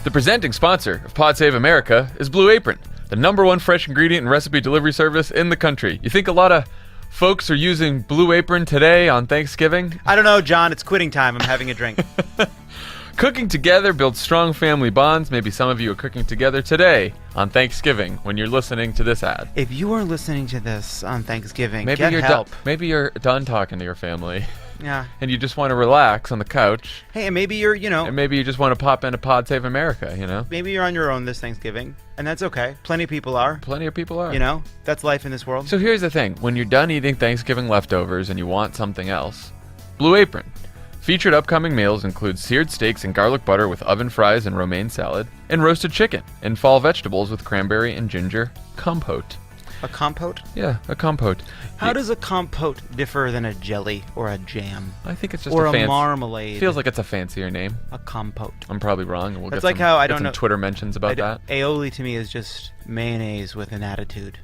The presenting sponsor of Pod Save America is Blue Apron, the #1 fresh ingredient and recipe delivery service in the country. You think a lot of folks are using Blue Apron today on Thanksgiving? I don't know, John. It's quitting time. I'm having a drink. Cooking together builds strong family bonds. Maybe some of you are cooking together today on Thanksgiving when you're listening to this ad. If you are listening to this on Thanksgiving, Maybe get you're help. Maybe you're done talking to your family. Yeah. And you just want to relax on the couch. Hey, and maybe you're, And maybe you just want to pop into Pod Save America, Maybe you're on your own this Thanksgiving, and that's okay. Plenty of people are. Plenty of people are. That's life in this world. So here's the thing. When you're done eating Thanksgiving leftovers and you want something else, Blue Apron. Featured upcoming meals include seared steaks and garlic butter with oven fries and romaine salad, and roasted chicken and fall vegetables with cranberry and ginger compote. A compote? Yeah, a compote. How does a compote differ than a jelly or a jam? I think it's just or a marmalade. Feels like it's a fancier name. A compote. I'm probably wrong, and we'll That's get like some, how I get don't some know. Twitter mentions about that. Aioli to me is just mayonnaise with an attitude.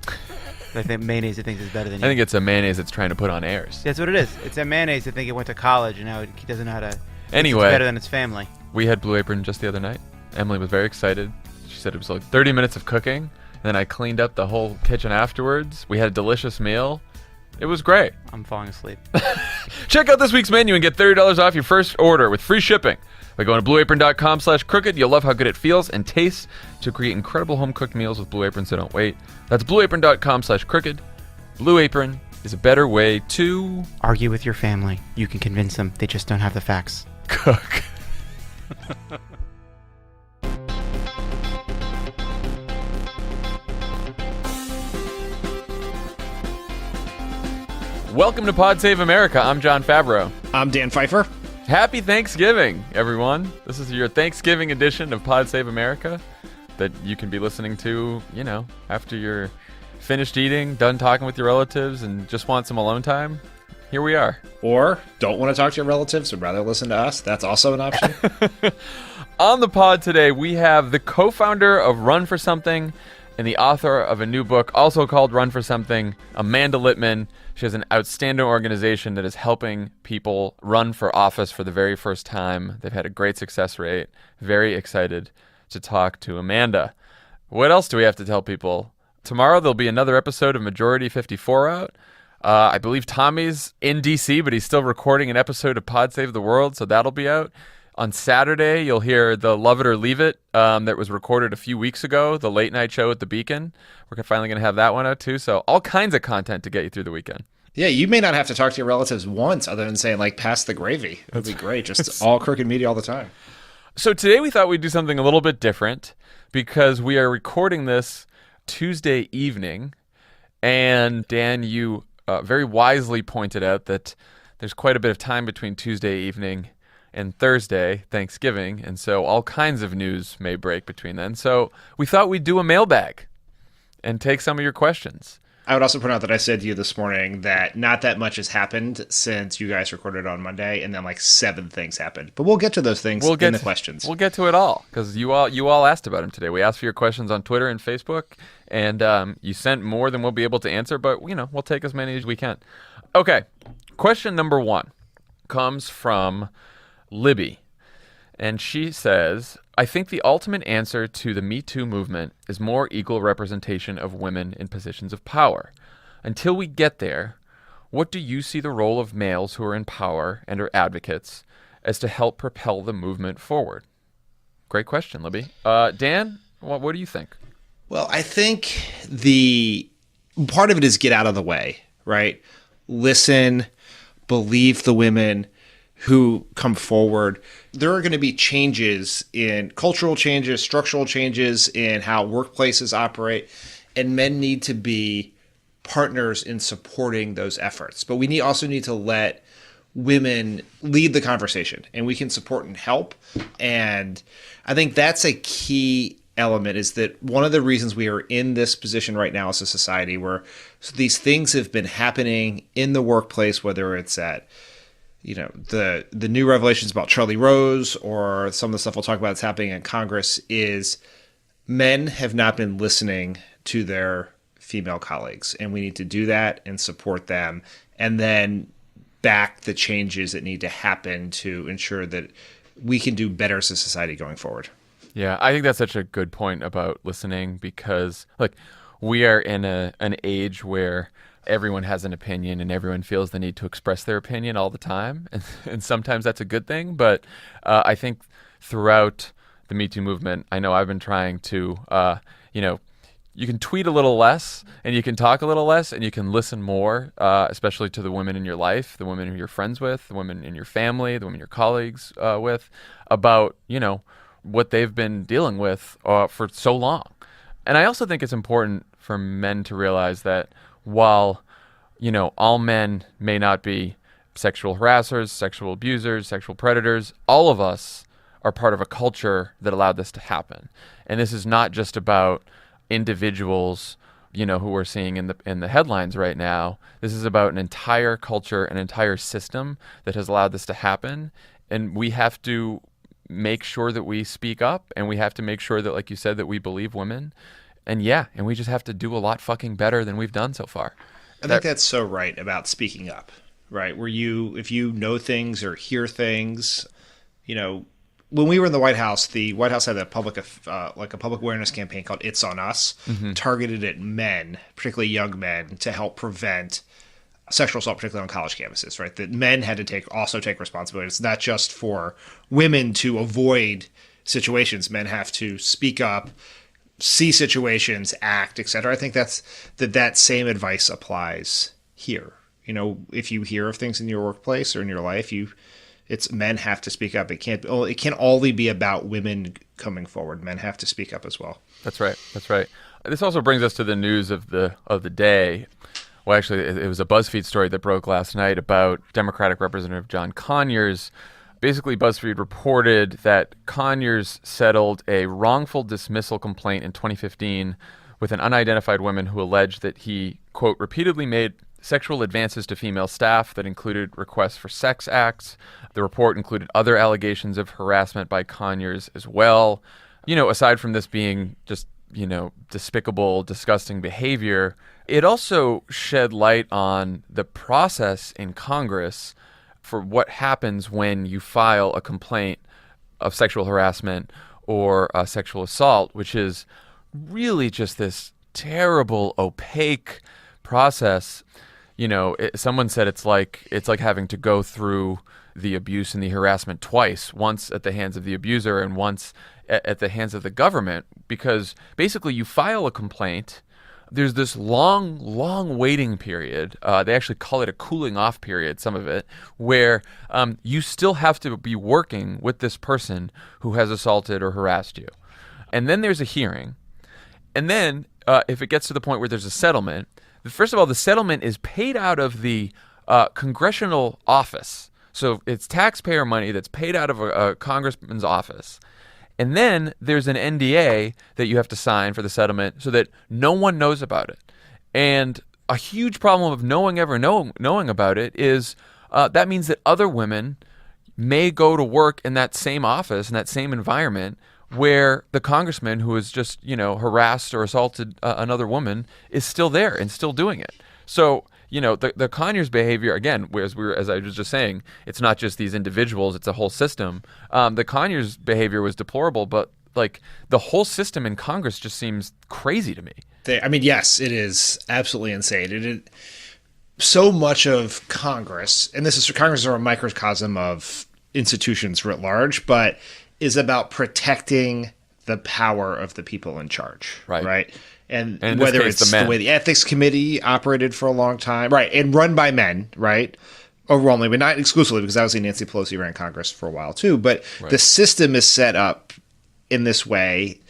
I think mayonnaise it thinks is better than you. I think it's a mayonnaise that's trying to put on airs. That's what it is. It's a mayonnaise that think it went to college and now it doesn't know how to. Anyway, it's better than its family. We had Blue Apron just the other night. Emily was very excited. She said it was like 30 minutes of cooking. Then I cleaned up the whole kitchen afterwards. We had a delicious meal. It was great. I'm falling asleep. Check out this week's menu and get $30 off your first order with free shipping. By going to blueapron.com/crooked, you'll love how good it feels and tastes to create incredible home-cooked meals with Blue Apron, so don't wait. That's blueapron.com/crooked. Blue Apron is a better way to argue with your family. You can convince them. They just don't have the facts. Cook. Welcome to Pod Save America. I'm Jon Favreau. I'm Dan Pfeiffer. Happy Thanksgiving, everyone. This is your Thanksgiving edition of Pod Save America that you can be listening to, after you're finished eating, done talking with your relatives, and just want some alone time. Here we are. Or don't want to talk to your relatives, would rather listen to us. That's also an option. On the pod today, we have the co-founder of Run for Something and the author of a new book also called Run for Something, Amanda Littman. She has an outstanding organization that is helping people run for office for the very first time. They've had a great success rate. Very excited to talk to Amanda. What else do we have to tell people? Tomorrow there'll be another episode of Majority 54 out. I believe Tommy's in D.C., but he's still recording an episode of Pod Save the World, so that'll be out. On Saturday, you'll hear the Love It or Leave It that was recorded a few weeks ago, the late night show at the Beacon. We're finally going to have that one out too. So all kinds of content to get you through the weekend. Yeah, you may not have to talk to your relatives once other than saying, pass the gravy. That'd be great. Just all crooked media all the time. So today we thought we'd do something a little bit different because we are recording this Tuesday evening. And Dan, you very wisely pointed out that there's quite a bit of time between Tuesday evening and Thursday, Thanksgiving, and so all kinds of news may break between then. So we thought we'd do a mailbag and take some of your questions. I would also point out that I said to you this morning that not that much has happened since you guys recorded on Monday, and then 7 things happened. But we'll get to those things in the questions. We'll get to it all, because you all asked about them today. We asked for your questions on Twitter and Facebook, and you sent more than we'll be able to answer, but we'll take as many as we can. Okay, question number 1 comes from Libby, and she says, I think the ultimate answer to the Me Too movement is more equal representation of women in positions of power. Until we get there, what do you see the role of males who are in power and are advocates as to help propel the movement forward? Great question, Libby. Dan, what do you think? Well, I think the part of it is get out of the way, right? Listen, believe the women who come forward. There are going to be changes in cultural changes, structural changes in how workplaces operate, and men need to be partners in supporting those efforts. But we also need to let women lead the conversation, and we can support and help. And I think that's a key element, is that one of the reasons we are in this position right now as a society where these things have been happening in the workplace, whether it's at the new revelations about Charlie Rose or some of the stuff we'll talk about that's happening in Congress, is men have not been listening to their female colleagues. And we need to do that and support them, and then back the changes that need to happen to ensure that we can do better as a society going forward. Yeah, I think that's such a good point about listening because, like, we are in an age where everyone has an opinion and everyone feels the need to express their opinion all the time, and sometimes that's a good thing. But I think throughout the Me Too movement, I know I've been trying to, you can tweet a little less and you can talk a little less and you can listen more, especially to the women in your life, the women who you're friends with, the women in your family, the women you're colleagues with, about, what they've been dealing with for so long. And I also think it's important for men to realize that while, all men may not be sexual harassers, sexual abusers, sexual predators, all of us are part of a culture that allowed this to happen. And this is not just about individuals, who we're seeing in the headlines right now. This is about an entire culture, an entire system that has allowed this to happen. And we have to make sure that we speak up, and we have to make sure that, like you said, that we believe women. And we just have to do a lot fucking better than we've done so far. I think that's so right about speaking up, right? If you know things or hear things, when we were in the White House had a public awareness campaign called "It's on Us," targeted at men, particularly young men, to help prevent sexual assault, particularly on college campuses, right? That men had to also take responsibility. It's not just for women to avoid situations. Men have to speak up, see situations, act, etc. I think that same advice applies here. If you hear of things in your workplace or in your life, it's men have to speak up. It can't only be about women coming forward. Men have to speak up as well. That's right. This also brings us to the news of the day. Well, actually, it was a BuzzFeed story that broke last night about Democratic Representative John Conyers. Basically, BuzzFeed reported that Conyers settled a wrongful dismissal complaint in 2015 with an unidentified woman who alleged that he, quote, repeatedly made sexual advances to female staff that included requests for sex acts. The report included other allegations of harassment by Conyers as well. Aside from this being just, despicable, disgusting behavior, it also shed light on the process in Congress for what happens when you file a complaint of sexual harassment or sexual assault, which is really just this terrible, opaque process. Someone said it's like having to go through the abuse and the harassment twice, once at the hands of the abuser and once at the hands of the government, because basically you file a complaint. There's this long waiting period. They actually call it a cooling off period, some of it, where you still have to be working with this person who has assaulted or harassed you. And then there's a hearing. And then if it gets to the point where there's a settlement, first of all, the settlement is paid out of the congressional office. So it's taxpayer money that's paid out of a congressman's office. And then there's an NDA that you have to sign for the settlement so that no one knows about it. And a huge problem of knowing about it is that means that other women may go to work in that same office, in that same environment, where the congressman who has just, harassed or assaulted another woman is still there and still doing it. So, the Conyers behavior, again, as I was just saying, it's not just these individuals, it's a whole system. The Conyers behavior was deplorable, but the whole system in Congress just seems crazy to me. Yes, it is absolutely insane. So much of Congress, and Congress are a microcosm of institutions writ large, but is about protecting the power of the people in charge, right? And whether it's the way the ethics committee operated for a long time, right, and run by men, right, overwhelmingly, but not exclusively, because obviously Nancy Pelosi ran Congress for a while too. But the system is set up in this way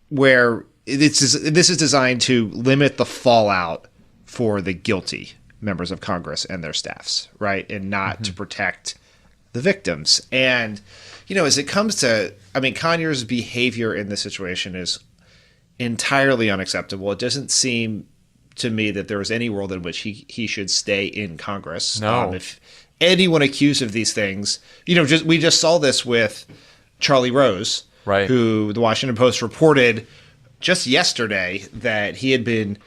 where this is designed to limit the fallout for the guilty members of Congress and their staffs, right, and not to protect the victims. And as it comes to, Conyers' behavior in this situation is entirely unacceptable. It doesn't seem to me that there was any world in which he should stay in Congress. No. If anyone accused of these things, we just saw this with Charlie Rose, right, who the Washington Post reported just yesterday that he had been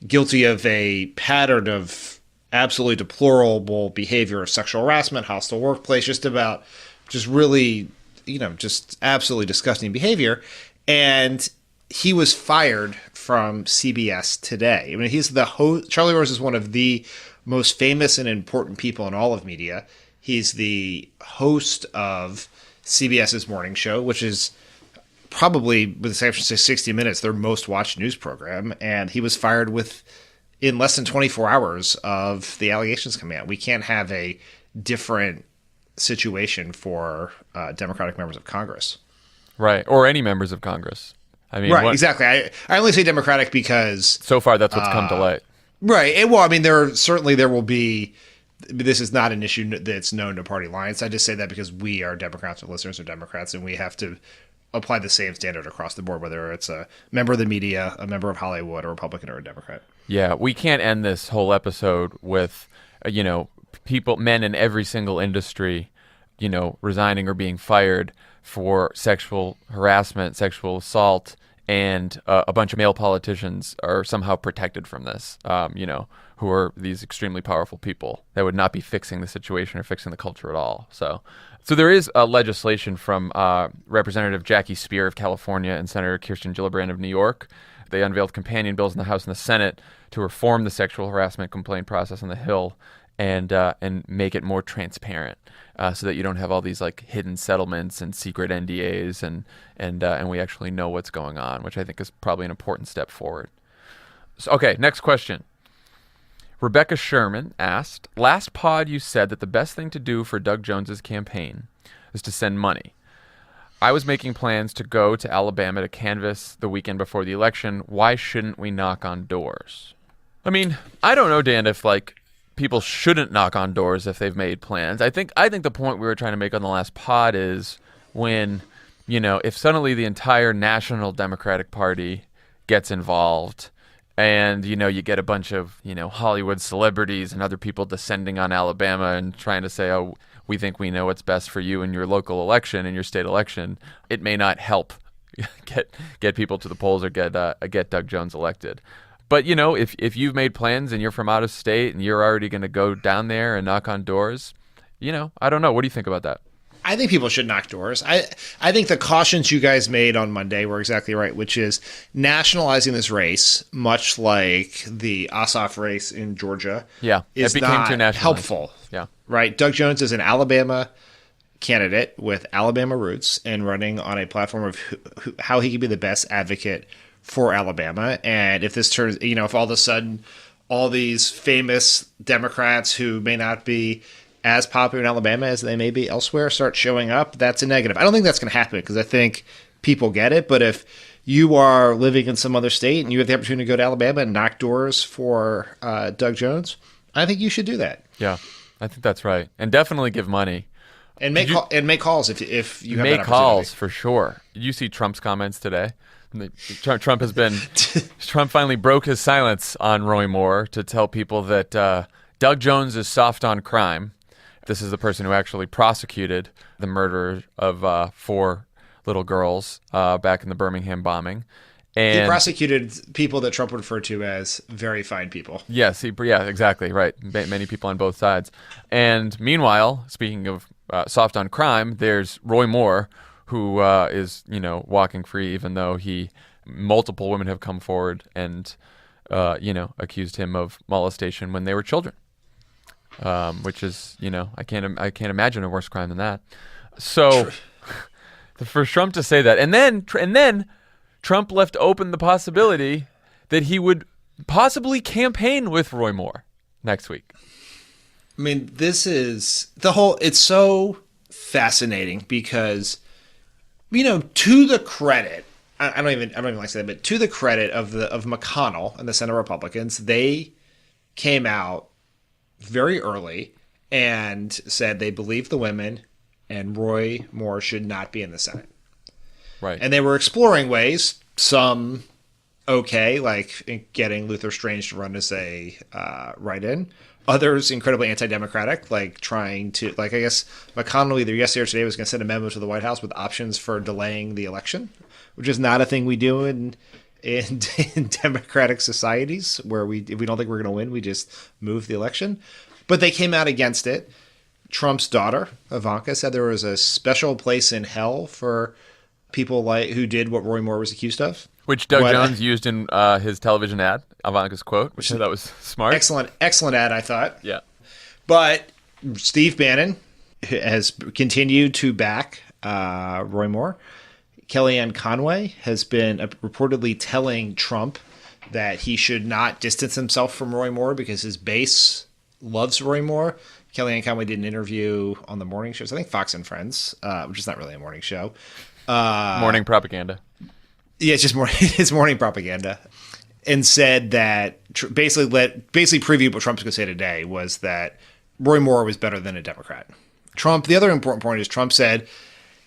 guilty of a pattern of absolutely deplorable behavior of sexual harassment, hostile workplace, just really, just absolutely disgusting behavior. And he was fired from CBS Today. I mean, he's the host. Charlie Rose is one of the most famous and important people in all of media. He's the host of CBS's morning show, which is probably, with the exception of 60 Minutes, their most watched news program. And he was fired in less than 24 hours of the allegations coming out. We can't have a different situation for Democratic members of Congress. Right. Or any members of Congress. I mean, right, exactly. I only say Democratic because so far that's what's come to light. Right. Well, I mean, there will be. This is not an issue that's known to party lines. I just say that because we are Democrats, and listeners are Democrats, and we have to apply the same standard across the board, whether it's a member of the media, a member of Hollywood, a Republican, or a Democrat. Yeah, we can't end this whole episode with, men in every single industry, resigning or being fired for sexual harassment, sexual assault, and a bunch of male politicians are somehow protected from this, who are these extremely powerful people that would not be fixing the situation or fixing the culture at all. So there is legislation from Representative Jackie Speer of California and Senator Kirsten Gillibrand of New York. They unveiled companion bills in the House and the Senate to reform the sexual harassment complaint process on the Hill and make it more transparent, so that you don't have all these like hidden settlements and secret NDAs, and we actually know what's going on, which I think is probably an important step forward. So, okay, next question. Rebecca Sherman asked, last pod you said that the best thing to do for Doug Jones's campaign is to send money. I was making plans to go to Alabama to canvass the weekend before the election. Why shouldn't we knock on doors? I mean, I don't know, Dan, if people shouldn't knock on doors if they've made plans. I think the point we were trying to make on the last pod is when, if suddenly the entire National Democratic Party gets involved and, you get a bunch of, Hollywood celebrities and other people descending on Alabama and trying to say, oh, we think we know what's best for you in your local election, in your state election, it may not help get people to the polls or get Doug Jones elected. But, if you've made plans and you're from out of state and you're already going to go down there and knock on doors, I don't know. What do you think about that? I think people should knock doors. I think the cautions you guys made on Monday were exactly right, which is nationalizing this race, much like the Ossoff race in Georgia, is not helpful. Yeah. Right? Doug Jones is an Alabama candidate with Alabama roots and running on a platform of how he can be the best advocate for Alabama. And if this turns, if all of a sudden all these famous Democrats who may not be as popular in Alabama as they may be elsewhere start showing up, that's a negative. I don't think that's going to happen because I think people get it. But if you are living in some other state and you have the opportunity to go to Alabama and knock doors for Doug Jones, I think you should do that. Yeah, I think that's right. And definitely give money. And make calls if you have that opportunity. Make calls for sure. Did you see Trump's comments today? Trump finally broke his silence on Roy Moore to tell people that Doug Jones is soft on crime. This is the person who actually prosecuted the murder of 4 little girls back in the Birmingham bombing. And he prosecuted people that Trump would refer to as very fine people. Yes, exactly, right. Many people on both sides. And meanwhile, speaking of soft on crime, there's Roy Moore, who is, walking free, even though multiple women have come forward and, accused him of molestation when they were children, which is, I can't imagine a worse crime than that. So, for Trump to say that, and then Trump left open the possibility that he would possibly campaign with Roy Moore next week. I mean, this is it's so fascinating because, to the credit, I don't even like to say that, but to the credit of McConnell and the Senate Republicans, they came out very early and said they believed the women and Roy Moore should not be in the Senate. Right. And they were exploring ways, some okay, like getting Luther Strange to run as a write-in. Others incredibly anti-democratic, like trying to, I guess McConnell either yesterday or today was going to send a memo to the White House with options for delaying the election, which is not a thing we do in democratic societies where if we don't think we're going to win, we just move the election. But they came out against it. Trump's daughter, Ivanka, said there was a special place in hell for people like who did what Roy Moore was accused of. Which Doug What- Jones used in his television ad, Ivanka's quote, which I thought was smart. Excellent ad, I thought. Yeah. But Steve Bannon has continued to back Roy Moore. Kellyanne Conway has been reportedly telling Trump that he should not distance himself from Roy Moore because his base loves Roy Moore. Kellyanne Conway did an interview on the morning shows, I think Fox and Friends, which is not really a morning show. Morning propaganda. Yeah, it's just it's morning propaganda, and said that basically previewed what Trump's going to say today was that Roy Moore was better than a Democrat. Trump. The other important point is Trump said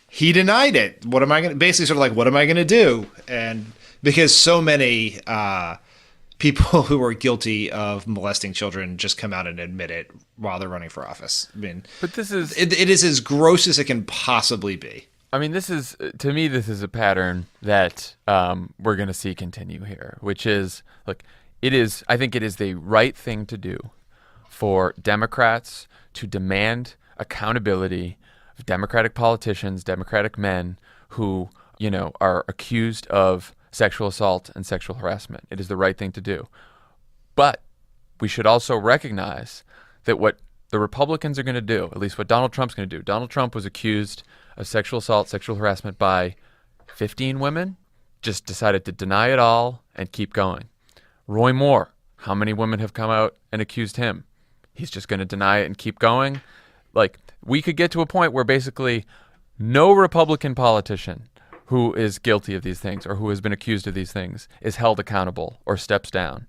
he denied it. What am I going to basically sort of like? What am I going to do? And because so many people who are guilty of molesting children just come out and admit it while they're running for office. I mean, But this is it is as gross as it can possibly be. I mean, this is, to me, this is a pattern that we're going to see continue here, which is, look, I think it is the right thing to do for Democrats to demand accountability of Democratic politicians, Democratic men who, are accused of sexual assault and sexual harassment. It is the right thing to do. But we should also recognize that what the Republicans are going to do, at least what Donald Trump's going to do. Donald Trump was accused of sexual assault, sexual harassment by 15 women, just decided to deny it all and keep going. Roy Moore, how many women have come out and accused him? He's just going to deny it and keep going. Like, we could get to a point where basically no Republican politician who is guilty of these things or who has been accused of these things is held accountable or steps down.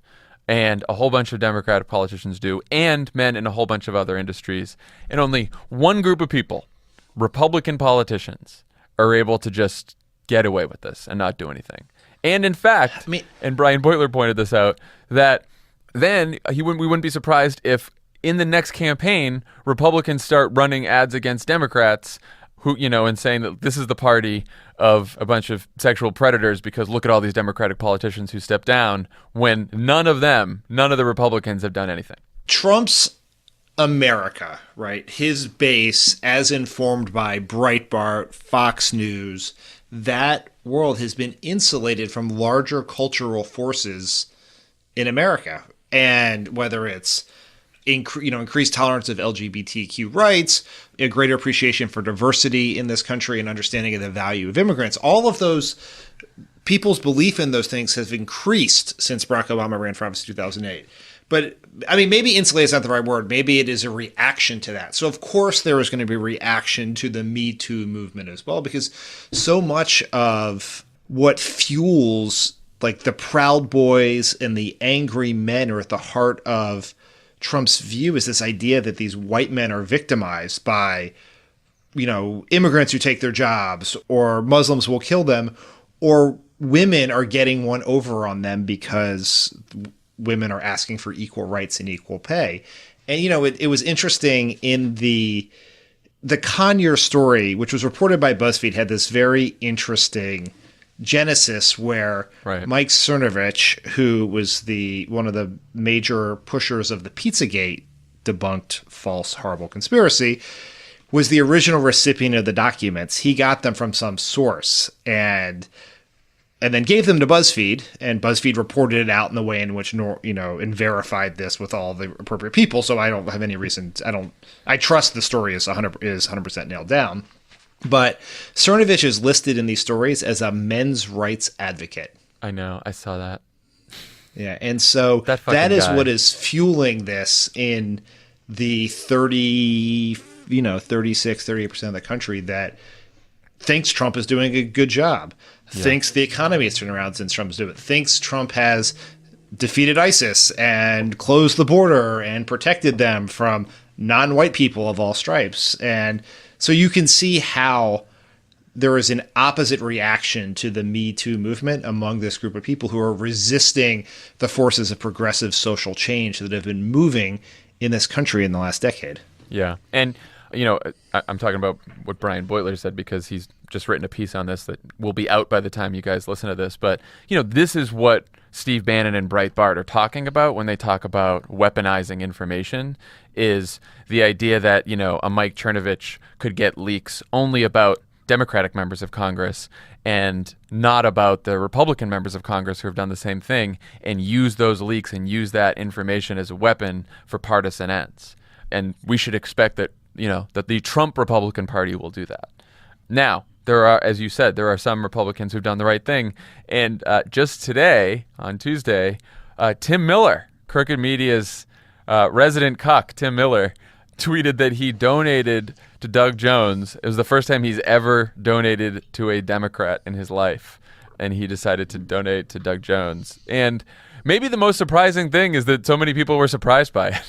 And a whole bunch of Democratic politicians do, and men in a whole bunch of other industries. And only one group of people, Republican politicians, are able to just get away with this and not do anything. And in fact, and Brian Beutler pointed this out, that then we wouldn't be surprised if in the next campaign, Republicans start running ads against Democrats who, and saying that this is the party of a bunch of sexual predators because look at all these Democratic politicians who stepped down, when none of the Republicans have done anything. Trump's America, right? His base, as informed by Breitbart, Fox News, that world has been insulated from larger cultural forces in America. And whether it's increased tolerance of LGBTQ rights, a greater appreciation for diversity in this country, and understanding of the value of immigrants, all of those people's belief in those things have increased since Barack Obama ran for office in 2008. But I mean, maybe insulate is not the right word. Maybe it is a reaction to that. So of course there is going to be a reaction to the Me Too movement as well, because so much of what fuels like the Proud Boys and the angry men are at the heart of Trump's view is this idea that these white men are victimized by, immigrants who take their jobs, or Muslims will kill them, or women are getting one over on them because women are asking for equal rights and equal pay. And, it was interesting in the Conyers story, which was reported by BuzzFeed, had this very interesting genesis where Mike Cernovich, who was one of the major pushers of the Pizzagate debunked false, horrible conspiracy, was the original recipient of the documents. He got them from some source and then gave them to BuzzFeed, and BuzzFeed reported it out in the way in which, and verified this with all the appropriate people. So I don't have any reason. I trust the story is 100% nailed down. But Cernovich is listed in these stories as a men's rights advocate. I know. I saw that. Yeah. And so that is what is fueling this in the 36, 38% of the country that thinks Trump is doing a good job, thinks the economy has turned around since Trump's doing it, thinks Trump has defeated ISIS and closed the border and protected them from non-white people of all stripes. And so you can see how there is an opposite reaction to the Me Too movement among this group of people who are resisting the forces of progressive social change that have been moving in this country in the last decade. Yeah. And, I'm talking about what Brian Beutler said because he's just written a piece on this that will be out by the time you guys listen to this. But, this is what Steve Bannon and Breitbart are talking about when they talk about weaponizing information, is the idea that, a Mike Cernovich could get leaks only about Democratic members of Congress and not about the Republican members of Congress who have done the same thing, and use those leaks and use that information as a weapon for partisan ends. And we should expect that, that the Trump Republican Party will do that. Now, there are, as you said, there are some Republicans who've done the right thing. And just today, on Tuesday, Tim Miller, Crooked Media's resident cuck, Tim Miller, tweeted that he donated to Doug Jones. It was the first time he's ever donated to a Democrat in his life. And he decided to donate to Doug Jones. And maybe the most surprising thing is that so many people were surprised by it.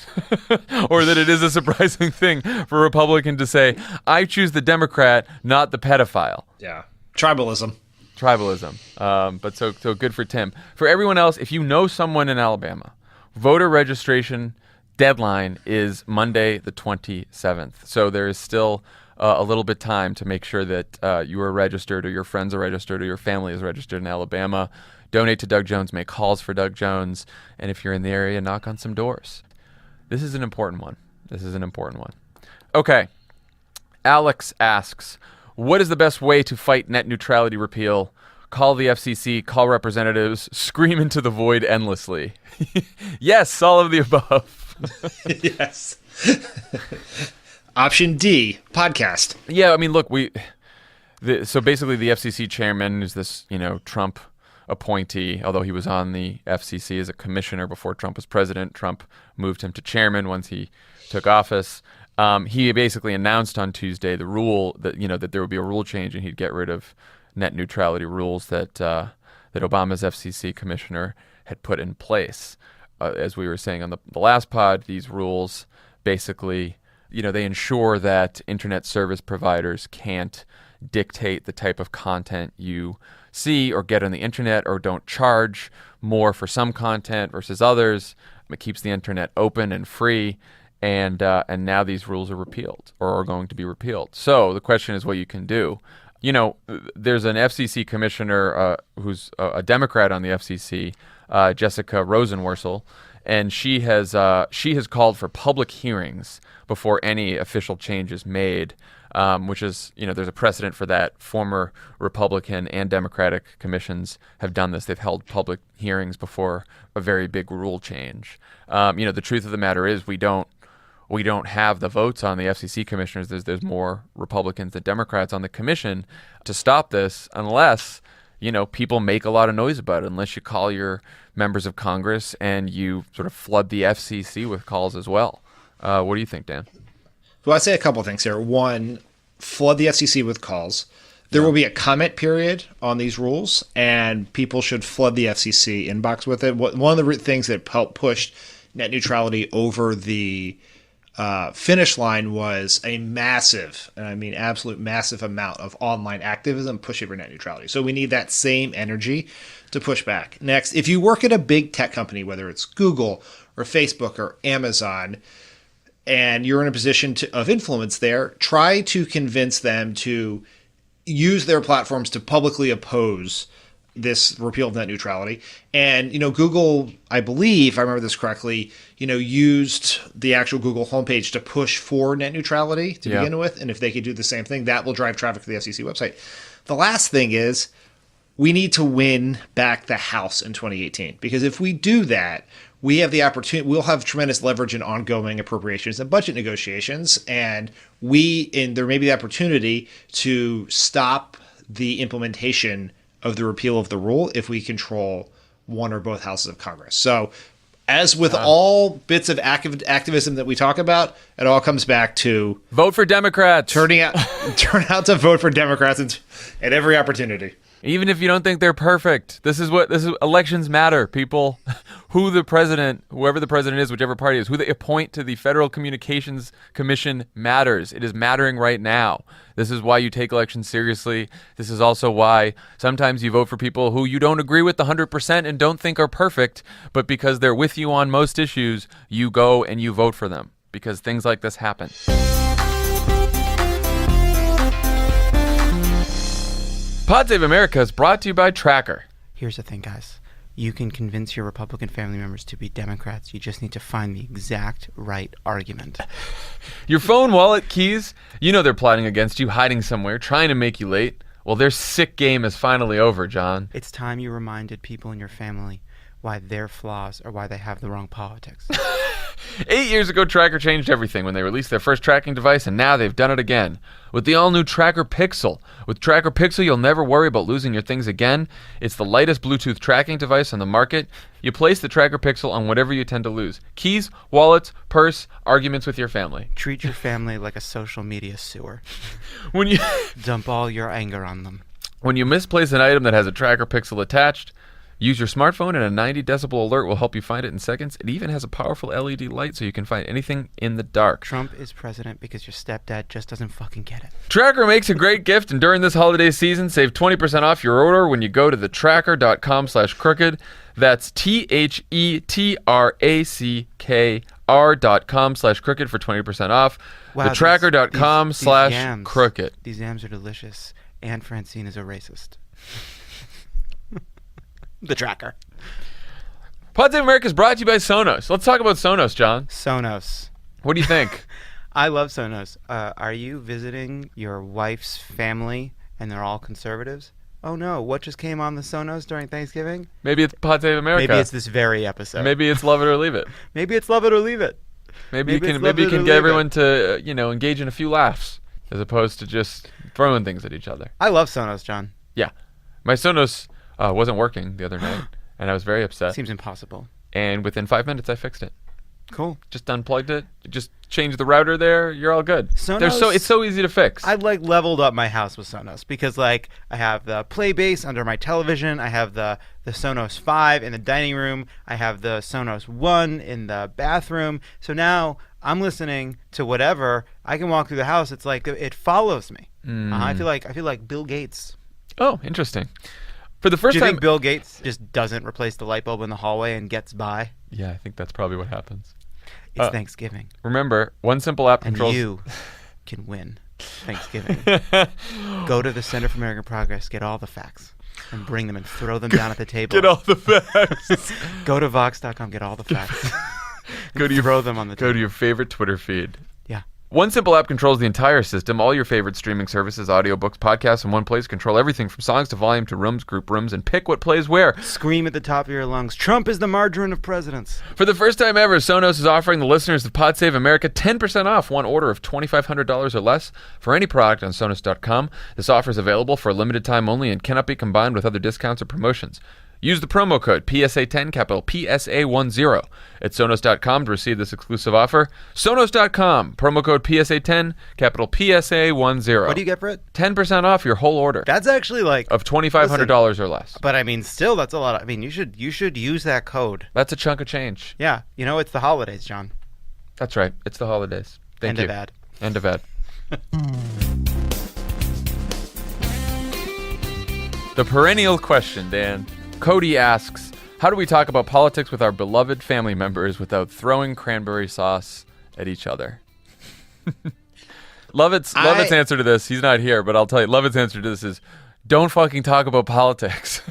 Or that it is a surprising thing for a Republican to say, I choose the Democrat, not the pedophile. Yeah. Tribalism. But so good for Tim. For everyone else, if you know someone in Alabama, voter registration deadline is Monday the 27th. So there is still a little bit time to make sure that you are registered, or your friends are registered, or your family is registered in Alabama. Donate to Doug Jones, make calls for Doug Jones, and if you're in the area, knock on some doors. This is an important one. Okay. Alex asks, what is the best way to fight net neutrality repeal? Call the FCC, call representatives, scream into the void endlessly. Yes, all of the above. Yes. Option D, podcast. Yeah, I mean, look, so basically the FCC chairman is this, Trump appointee, although he was on the FCC as a commissioner before Trump was president. Trump moved him to chairman once he took office. He basically announced on Tuesday the rule that, that there would be a rule change and he'd get rid of net neutrality rules that Obama's FCC commissioner had put in place. As we were saying on the last pod, these rules basically, they ensure that internet service providers can't dictate the type of content you see or get on the internet, or don't charge more for some content versus others. It keeps the internet open and free, and now these rules are repealed, or are going to be repealed. So the question is what you can do. There's an FCC commissioner who's a Democrat on the FCC, Jessica Rosenworcel, and she has called for public hearings before any official change is made, which is, there's a precedent for that. Former Republican and Democratic commissions have done this. They've held public hearings before a very big rule change. The truth of the matter is we don't have the votes on the FCC commissioners. There's more Republicans than Democrats on the commission to stop this, unless people make a lot of noise about it, unless you call your members of Congress and you sort of flood the FCC with calls as well. What do you think, Dan? Well, I'd say a couple of things here. One, flood the FCC with calls. There will be a comment period on these rules, and people should flood the FCC inbox with it. One of the things that helped push net neutrality over the finish line was a massive, and I mean absolute massive amount of online activism pushing for net neutrality. So we need that same energy to push back. Next, if you work at a big tech company, whether it's Google or Facebook or Amazon, and you're in a position of influence there, try to convince them to use their platforms to publicly oppose this repeal of net neutrality. And, Google, I believe, if I remember this correctly, used the actual Google homepage to push for net neutrality to begin with. And if they could do the same thing, that will drive traffic to the FCC website. The last thing is we need to win back the House in 2018, because if we do that, we have the opportunity, we'll have tremendous leverage in ongoing appropriations and budget negotiations. And there may be the opportunity to stop the implementation of the repeal of the rule if we control one or both houses of Congress. So as with all bits of activism that we talk about, it all comes back to vote for Democrats. Turn out to vote for Democrats at every opportunity. Even if you don't think they're perfect. Elections matter, people. Whoever the president is, whichever party is, who they appoint to the Federal Communications Commission matters. It is mattering right now. This is why you take elections seriously. This is also why sometimes you vote for people who you don't agree with 100% and don't think are perfect, but because they're with you on most issues, you go and you vote for them, because things like this happen. Pod Save America is brought to you by Tracker. Here's the thing, guys. You can convince your Republican family members to be Democrats. You just need to find the exact right argument. Your phone, wallet, keys, you know they're plotting against you, hiding somewhere, trying to make you late. Well, their sick game is finally over, John. It's time you reminded people in your family why their flaws are why they have the wrong politics. 8 years ago, Tracker changed everything when they released their first tracking device, and now they've done it again. With the all-new Tracker Pixel. With Tracker Pixel, you'll never worry about losing your things again. It's the lightest Bluetooth tracking device on the market. You place the Tracker Pixel on whatever you tend to lose. Keys, wallets, purse, arguments with your family. Treat your family like a social media sewer. When you Dump all your anger on them. When you misplace an item that has a Tracker Pixel attached, use your smartphone and a 90 decibel alert will help you find it in seconds. It even has a powerful LED light so you can find anything in the dark. Trump is president because your stepdad just doesn't fucking get it. Tracker makes a great gift, and during this holiday season, save 20% off your order when you go to thetracker.com/crooked. That's TheTracker.com/crooked for 20% off. Wow, Thetracker.com/crooked. These yams are delicious. And Francine is a racist. The Tracker. Podsgiving America is brought to you by Sonos. Let's talk about Sonos, John. Sonos. What do you think? I love Sonos. Are you visiting your wife's family and they're all conservatives? Oh no, what just came on the Sonos during Thanksgiving? Maybe it's Podsgiving America. Maybe it's this very episode. Maybe it's Love It or Leave It. Maybe it's Love It or Leave It. Maybe you can get everyone to engage in a few laughs as opposed to just throwing things at each other. I love Sonos, John. Yeah, my Sonos wasn't working the other night, and I was very upset. Seems impossible. And within 5 minutes, I fixed it. Cool. Just unplugged it. Just changed the router there. You're all good. Sonos, it's so easy to fix. I've leveled up my house with Sonos because I have the play base under my television. I have the Sonos 5 in the dining room. I have the Sonos 1 in the bathroom. So now I'm listening to whatever. I can walk through the house. It's like it follows me. I feel like Bill Gates. Oh, interesting. For the first Do you time, think Bill Gates just doesn't replace the light bulb in the hallway and gets by? Yeah, I think that's probably what happens. It's Thanksgiving. Remember, one simple app And controls. you can win Thanksgiving. Go to the Center for American Progress, get all the facts, and bring them and throw them down at the table. Get all the facts. Go to Vox.com, get all the facts. Throw them on the Go table. to your favorite Twitter feed. Yeah. One simple app controls the entire system. All your favorite streaming services, audiobooks, podcasts in one place. Control everything from songs to volume to rooms, group rooms, and pick what plays where. Scream at the top of your lungs. Trump is the margarine of presidents. For the first time ever, Sonos is offering the listeners of Pod Save America 10% off one order of $2,500 or less for any product on Sonos.com. This offer is available for a limited time only and cannot be combined with other discounts or promotions. Use the promo code PSA10, capital PSA10, at Sonos.com to receive this exclusive offer. Sonos.com, promo code PSA10, capital PSA10. What do you get for it? 10% off your whole order That's actually of $2,500 or less. But I mean, still, that's a lot. I mean, you should use that code. That's a chunk of change. Yeah. It's the holidays, John. That's right. It's the holidays. Thank you. End of ad. End of ad. The perennial question, Dan. Cody asks, how do we talk about politics with our beloved family members without throwing cranberry sauce at each other? Lovett's answer to this, he's not here, but I'll tell you, Lovett's answer to this is, don't fucking talk about politics.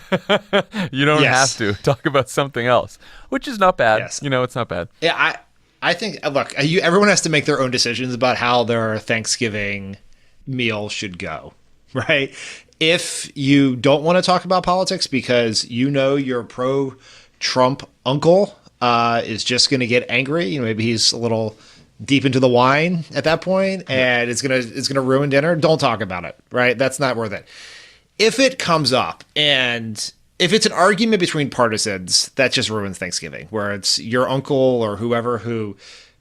You don't have to. Talk about something else, which is not bad. Yes. It's not bad. Yeah, I think, look, everyone has to make their own decisions about how their Thanksgiving meal should go, right? If you don't want to talk about politics because your pro-Trump uncle is just going to get angry, maybe he's a little deep into the wine at that point, and it's gonna ruin dinner, don't talk about it, right? That's not worth it. If it comes up and if it's an argument between partisans, that just ruins Thanksgiving, where it's your uncle or whoever who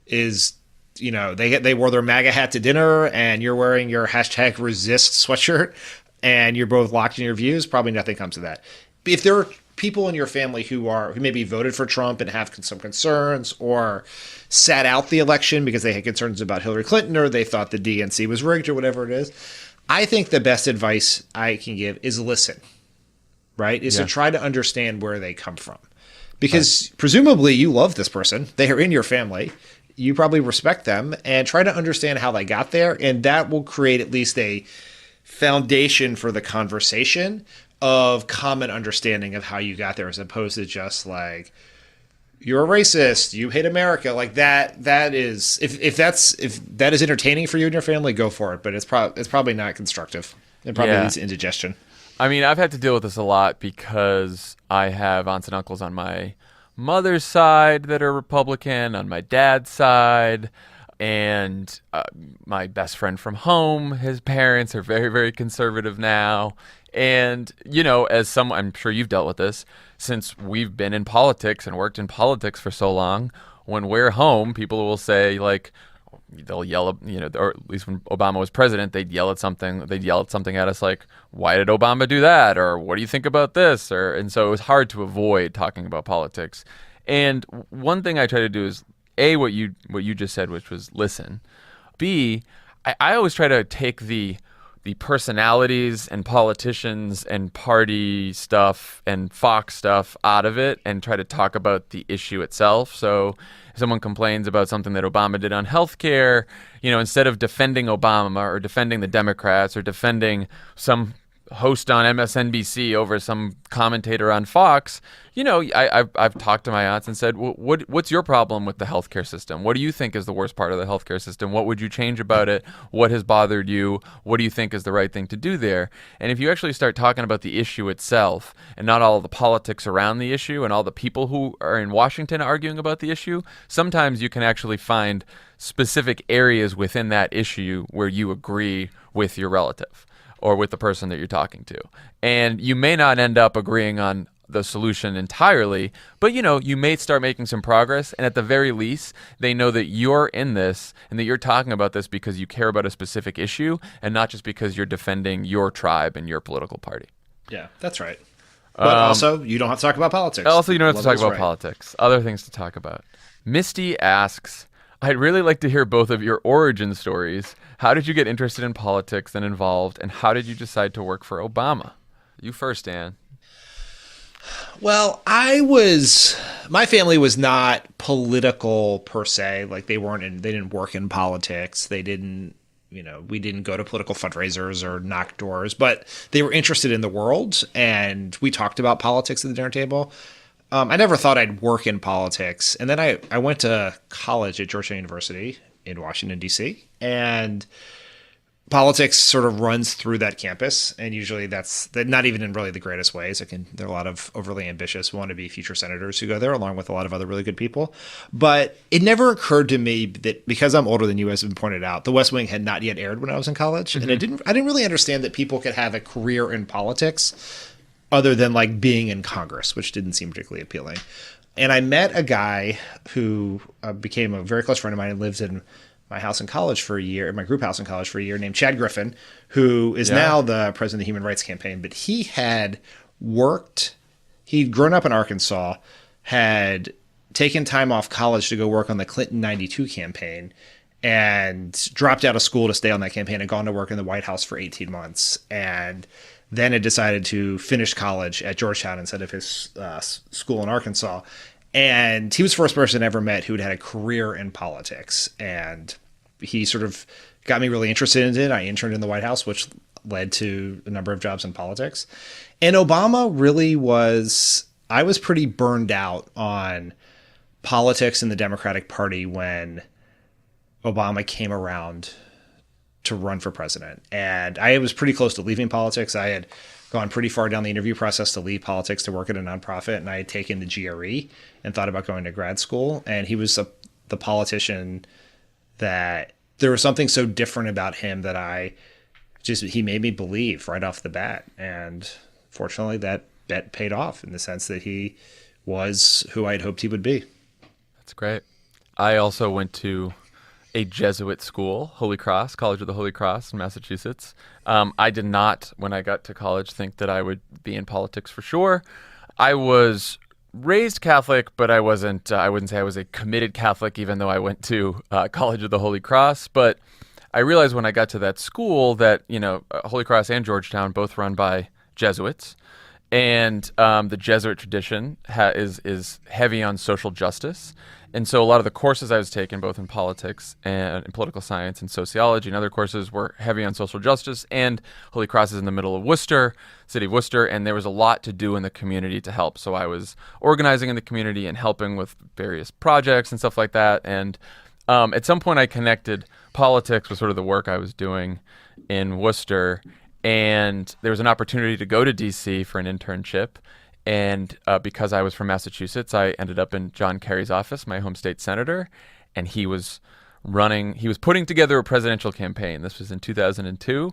is, they wore their MAGA hat to dinner and you're wearing your #resist sweatshirt and you're both locked in your views, probably nothing comes of that. If there are people in your family who maybe voted for Trump and have some concerns or sat out the election because they had concerns about Hillary Clinton or they thought the DNC was rigged or whatever it is, I think the best advice I can give is listen, right? Is to try to understand where they come from. Because presumably you love this person. They are in your family. You probably respect them and try to understand how they got there. And that will create at least a foundation for the conversation of common understanding of how you got there, as opposed to just like, you're a racist, you hate America, like that is, if that is entertaining for you and your family, go for it, but it's probably not constructive. It probably leads to indigestion. I mean, I've had to deal with this a lot because I have aunts and uncles on my mother's side that are Republican, on my dad's side, and my best friend from home, his parents are very, very conservative now. And, as someone, I'm sure you've dealt with this, since we've been in politics and worked in politics for so long, when we're home, people will say, like, they'll yell, or at least when Obama was president, they'd yell at something at us like, why did Obama do that? Or what do you think about this? And so it was hard to avoid talking about politics. And one thing I try to do is, A, what you just said, which was listen. B, I always try to take the personalities and politicians and party stuff and Fox stuff out of it and try to talk about the issue itself. So if someone complains about something that Obama did on healthcare, instead of defending Obama or defending the Democrats or defending some host on MSNBC over some commentator on Fox, I've talked to my aunts and said, what's your problem with the healthcare system? What do you think is the worst part of the healthcare system? What would you change about it? What has bothered you? What do you think is the right thing to do there? And if you actually start talking about the issue itself and not all the politics around the issue and all the people who are in Washington arguing about the issue, sometimes you can actually find specific areas within that issue where you agree with your relative or with the person that you're talking to. And you may not end up agreeing on the solution entirely, but you may start making some progress, and at the very least, they know that you're in this and that you're talking about this because you care about a specific issue and not just because you're defending your tribe and your political party. Yeah, that's right. But also, you don't have to talk about politics. Also, you don't have to talk about politics. Other things to talk about. Misty asks, I'd really like to hear both of your origin stories. How did you get interested in politics and involved, and how did you decide to work for Obama? You first, Ann. Well, my family was not political per se. Like they didn't work in politics. They didn't, we didn't go to political fundraisers or knock doors, but they were interested in the world, and we talked about politics at the dinner table. I never thought I'd work in politics. And then I went to college at Georgetown University in Washington, D.C., and politics sort of runs through that campus. And usually that's not even in really the greatest ways. There are a lot of overly ambitious wannabe future senators who go there, along with a lot of other really good people. But it never occurred to me that because I'm older than you, as has been pointed out, The West Wing had not yet aired when I was in college. Mm-hmm. And I didn't really understand that people could have a career in politics other than like being in Congress, which didn't seem particularly appealing. And I met a guy who became a very close friend of mine and lives in my house in college for a year, my group house in college for a year, named Chad Griffin, who is now the president of the Human Rights Campaign. But he'd grown up in Arkansas, had taken time off college to go work on the Clinton 92 campaign, and dropped out of school to stay on that campaign and gone to work in the White House for 18 months. And then had decided to finish college at Georgetown instead of his school in Arkansas. And he was the first person I ever met who had a career in politics. And he sort of got me really interested in it. I interned in the White House, which led to a number of jobs in politics. And Obama really I was pretty burned out on politics in the Democratic Party when Obama came around to run for president. And I was pretty close to leaving politics. I had gone pretty far down the interview process to leave politics to work at a nonprofit, and I had taken the GRE and thought about going to grad school. And he was the politician that there was something so different about him that he made me believe right off the bat. And fortunately, that bet paid off in the sense that he was who I had hoped he would be. That's great. I also went to a Jesuit school, Holy Cross, College of the Holy Cross in Massachusetts. I did not, when I got to college, think that I would be in politics for sure. I was raised Catholic, but I wouldn't say I was a committed Catholic, even though I went to College of the Holy Cross. But I realized when I got to that school that, Holy Cross and Georgetown, both run by Jesuits. And the Jesuit tradition is heavy on social justice. And so a lot of the courses I was taking, both in politics and in political science and sociology and other courses, were heavy on social justice. And Holy Cross is in the middle of Worcester, city of Worcester, and there was a lot to do in the community to help. So I was organizing in the community and helping with various projects and stuff like that. And at some point I connected politics with sort of the work I was doing in Worcester. And there was an opportunity to go to D.C. for an internship. And because I was from Massachusetts, I ended up in John Kerry's office, my home state senator, and he was putting together a presidential campaign. This was in 2002.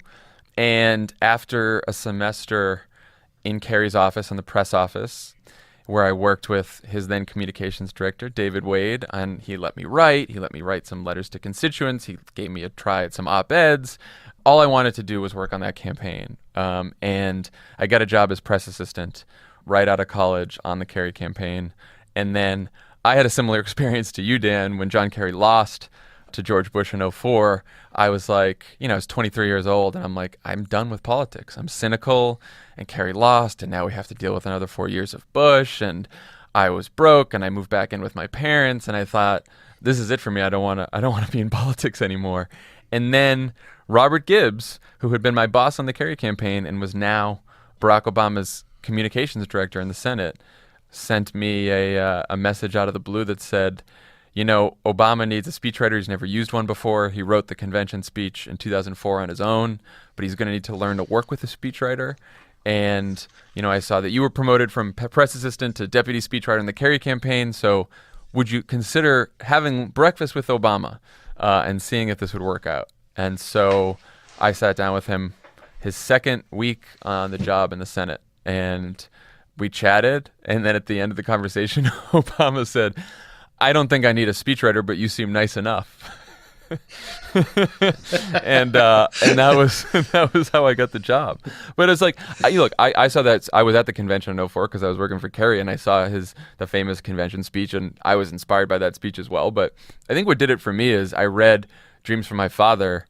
And after a semester in Kerry's office, in the press office, where I worked with his then communications director, David Wade, and he let me write some letters to constituents. He gave me a try at some op-eds. All I wanted to do was work on that campaign. And I got a job as press assistant right out of college on the Kerry campaign. And then I had a similar experience to you, Dan, when John Kerry lost to George Bush in 2004. I was like, I was 23 years old, and I'm like, I'm done with politics. I'm cynical, and Kerry lost, and now we have to deal with another 4 years of Bush, and I was broke, and I moved back in with my parents, and I thought, this is it for me. I don't want to be in politics anymore. And then Robert Gibbs, who had been my boss on the Kerry campaign and was now Barack Obama's communications director in the Senate, sent me a message out of the blue that said, Obama needs a speechwriter. He's never used one before. He wrote the convention speech in 2004 on his own, but he's going to need to learn to work with a speechwriter. And, I saw that you were promoted from press assistant to deputy speechwriter in the Kerry campaign. So would you consider having breakfast with Obama and seeing if this would work out? And so I sat down with him his second week on the job in the Senate. And we chatted, and then at the end of the conversation, Obama said, I don't think I need a speechwriter, but you seem nice enough. and that was how I got the job. But it's like, I saw that. I was at the convention in 2004 because I was working for Kerry, and I saw the famous convention speech, and I was inspired by that speech as well. But I think what did it for me is I read Dreams from My Father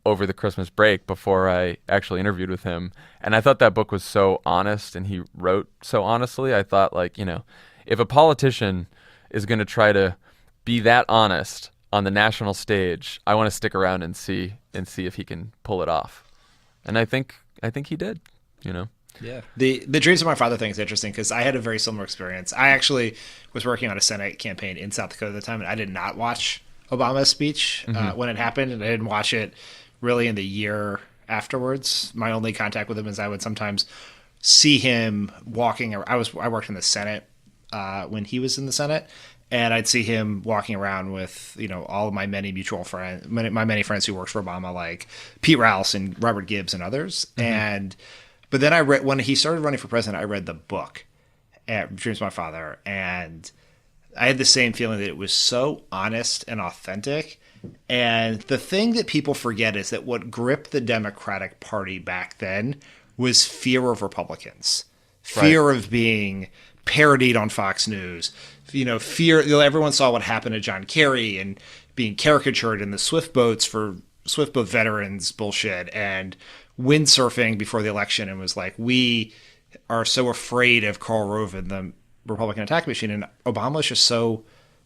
over the Christmas break before I actually interviewed with him. And I thought that book was so honest, and he wrote so honestly. I thought, if a politician is going to try to be that honest on the national stage, I want to stick around and see if he can pull it off. And I think he did, Yeah. The Dreams of My Father thing is interesting because I had a very similar experience. I actually was working on a Senate campaign in South Dakota at the time, and I did not watch Obama's speech when it happened, and I didn't watch it really in the year afterwards. My only contact with him is I would sometimes see him walking. I worked in the Senate when he was in the Senate, and I'd see him walking around with all of my many mutual friends, my many friends who worked for Obama, like Pete Rouse and Robert Gibbs and others. But then I read, when he started running for president, I read the book, Dreams of My Father, and I had the same feeling that it was so honest and authentic. And the thing that people forget is that what gripped the Democratic Party back then was fear of Republicans, fear of being parodied on Fox News, fear. Everyone saw what happened to John Kerry and being caricatured in the Swift boat veterans bullshit and windsurfing before the election, and was like, we are so afraid of Karl Rove and the Republican attack machine. And Obama was just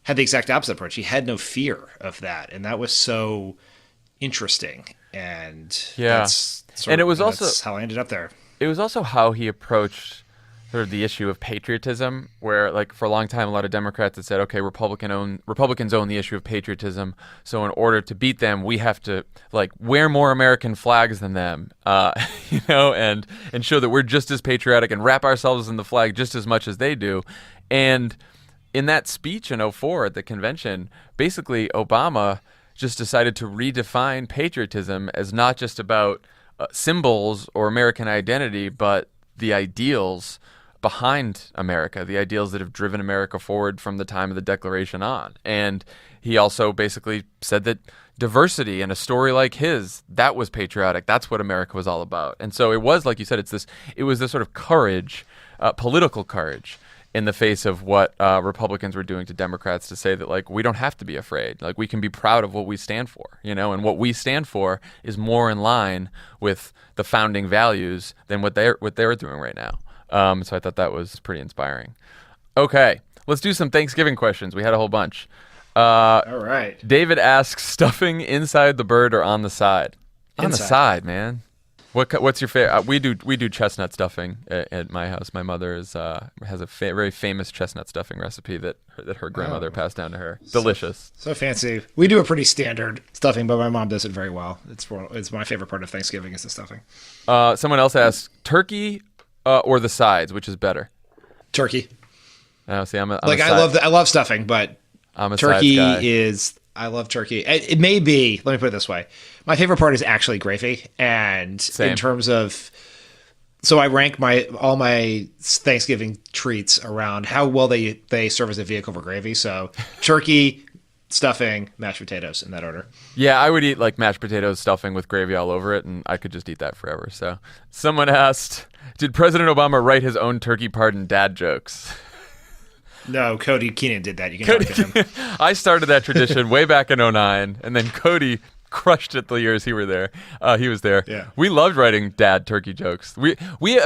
had the exact opposite approach. He had no fear of that, and that was so interesting. And that's how I ended up there. It was also how he approached sort of the issue of patriotism, where for a long time a lot of Democrats had said, okay, Republicans own the issue of patriotism, so in order to beat them, we have to wear more American flags than them, and show that we're just as patriotic and wrap ourselves in the flag just as much as they do. And in that speech in 2004 at the convention, basically Obama just decided to redefine patriotism as not just about symbols or American identity, but the ideals behind America, the ideals that have driven America forward from the time of the Declaration on. And he also basically said that diversity in a story like his, that was patriotic. That's what America was all about. And so it was, like you said, it was this sort of courage, political courage, in the face of what Republicans were doing to Democrats, to say that we don't have to be afraid. We can be proud of what we stand for, and what we stand for is more in line with the founding values than what they're doing right now. So I thought that was pretty inspiring. Okay, let's do some Thanksgiving questions. We had a whole bunch. All right. David asks, stuffing inside the bird or on the side? On the Inside. side, man. What's your favorite? We do chestnut stuffing at my house. My mother has a very famous chestnut stuffing recipe that her grandmother passed down to her. Delicious. So fancy. We do a pretty standard stuffing, but my mom does it very well. It's my favorite part of Thanksgiving is the stuffing. Someone else asks, turkey or the sides, which is better? Turkey. See, I'm a I love stuffing, but I'm a turkey sides guy. is. I love turkey. It may be. Let me put it this way. My favorite part is actually gravy, and Same. in terms of. So I rank all my Thanksgiving treats around how well they serve as a vehicle for gravy. So turkey, stuffing, mashed potatoes in that order. Yeah, I would eat like mashed potatoes stuffing with gravy all over it, and I could just eat that forever. So someone asked, did President Obama write his own turkey pardon dad jokes? No, Cody Keenan did that. You can talk to him. I started that tradition way back in 2009, and then Cody crushed it the years he was there. Yeah. We loved writing dad turkey jokes. I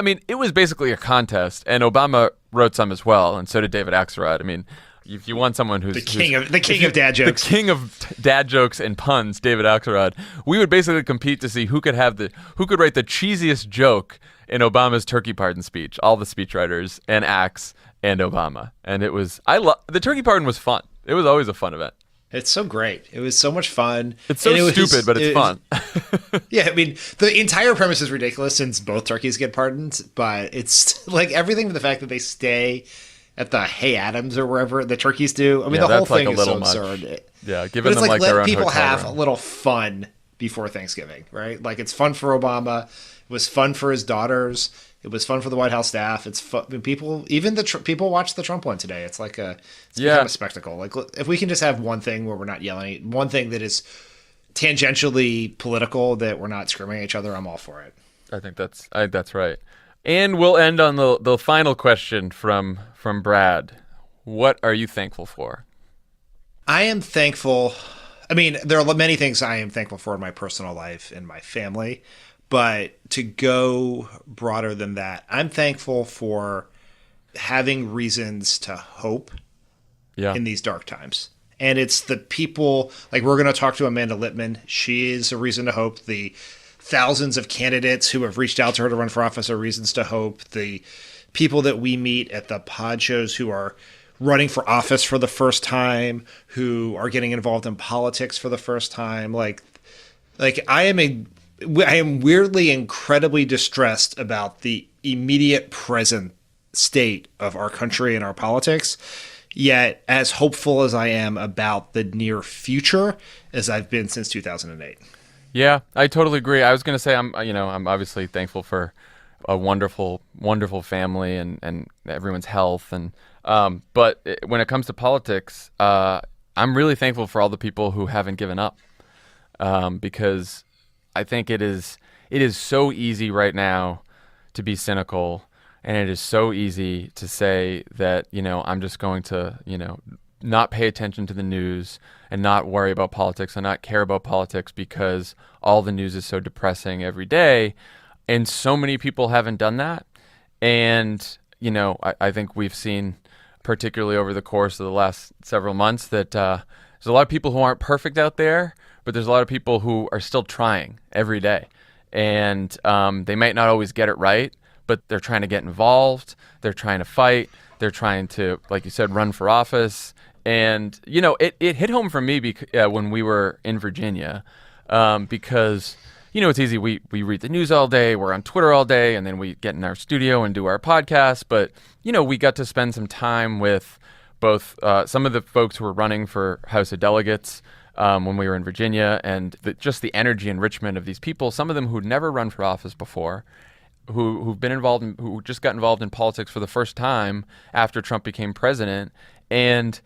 mean, it was basically a contest, and Obama wrote some as well, and so did David Axelrod. I mean, if you want someone who's The king of dad jokes. the king of dad jokes and puns, David Axelrod, we would basically compete to see who could write the cheesiest joke in Obama's turkey pardon speech. All the speechwriters and Axe and Obama, and it was the turkey pardon was fun. It was always a fun event. It's so great. It was so much fun. It's so stupid, but it's fun. Yeah, I mean, the entire premise is ridiculous since both turkeys get pardoned, but it's like everything from the fact that they stay at the Hay Adams or wherever the turkeys do. I mean, the whole that's like thing a is so little much. absurd. Yeah, But giving it's them like their let own people hotel have room. a little fun before Thanksgiving, right? Like it's fun for Obama. It was fun for his daughters. It was fun for the White House staff. It's fun. I mean, people watched the Trump one today. It's like become a spectacle. Like if we can just have one thing where we're not yelling, one thing that is tangentially political that we're not screaming at each other, I'm all for it. I think that's right. And we'll end on the final question from Brad. What are you thankful for? I am thankful. I mean, there are many things I am thankful for in my personal life and my family, but to go broader than that, I'm thankful for having reasons to hope in these dark times. And it's the people, like we're going to talk to Amanda Littman. She is a reason to hope. The thousands of candidates who have reached out to her to run for office are reasons to hope. The people that we meet at the pod shows who are running for office for the first time, who are getting involved in politics for the first time. Like I am weirdly incredibly distressed about the immediate present state of our country and our politics. Yet as hopeful as I am about the near future as I've been since 2008. Yeah, I totally agree. I was going to say I'm obviously thankful for a wonderful, wonderful family and everyone's health. And but when it comes to politics, I'm really thankful for all the people who haven't given up, because I think it is so easy right now to be cynical, and it is so easy to say that I'm just going to not pay attention to the news and not worry about politics and not care about politics because all the news is so depressing every day. And so many people haven't done that. And, I think we've seen, particularly over the course of the last several months, that there's a lot of people who aren't perfect out there, but there's a lot of people who are still trying every day. And they might not always get it right, but they're trying to get involved. They're trying to fight. They're trying to, like you said, run for office. And, it hit home for me when we were in Virginia, because it's easy. We read the news all day. We're on Twitter all day. And then we get in our studio and do our podcast. But, we got to spend some time with both some of the folks who were running for House of Delegates when we were in Virginia, and just the energy enrichment of these people, some of them who'd never run for office before, who've been involved who just got involved in politics for the first time after Trump became president. And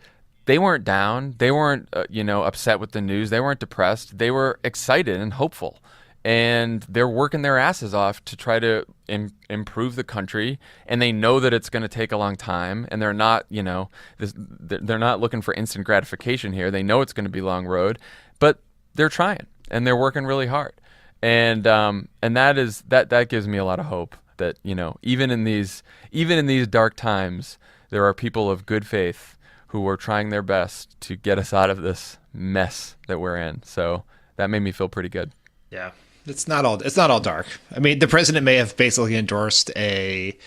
they weren't down. They weren't, upset with the news. They weren't depressed. They were excited and hopeful. And they're working their asses off to try to improve the country. And they know that it's going to take a long time. And they're not, they're not looking for instant gratification here. They know it's going to be a long road, but they're trying and they're working really hard. And that gives me a lot of hope. that, even in these dark times, there are people of good faith who are trying their best to get us out of this mess that we're in. So that made me feel pretty good. Yeah. It's not all dark. I mean, the president may have basically endorsed a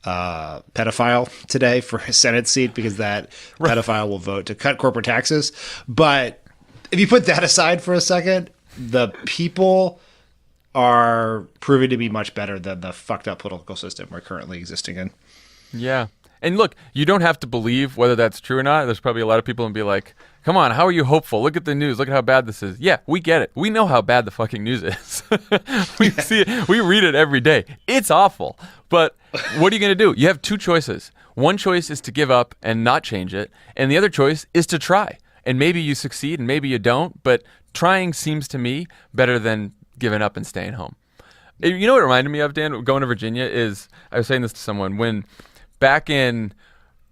pedophile today for his Senate seat because that pedophile will vote to cut corporate taxes. But if you put that aside for a second, the people are proving to be much better than the fucked up political system we're currently existing in. Yeah. And look, you don't have to believe whether that's true or not. There's probably a lot of people and be like, come on, how are you hopeful? Look at the news. Look at how bad this is. Yeah, we get it. We know how bad the fucking news is. We see it. We read it every day. It's awful. But what are you going to do? You have two choices. One choice is to give up and not change it. And the other choice is to try. And maybe you succeed and maybe you don't. But trying seems to me better than giving up and staying home. You know what it reminded me of, Dan, going to Virginia is, I was saying this to someone, when back in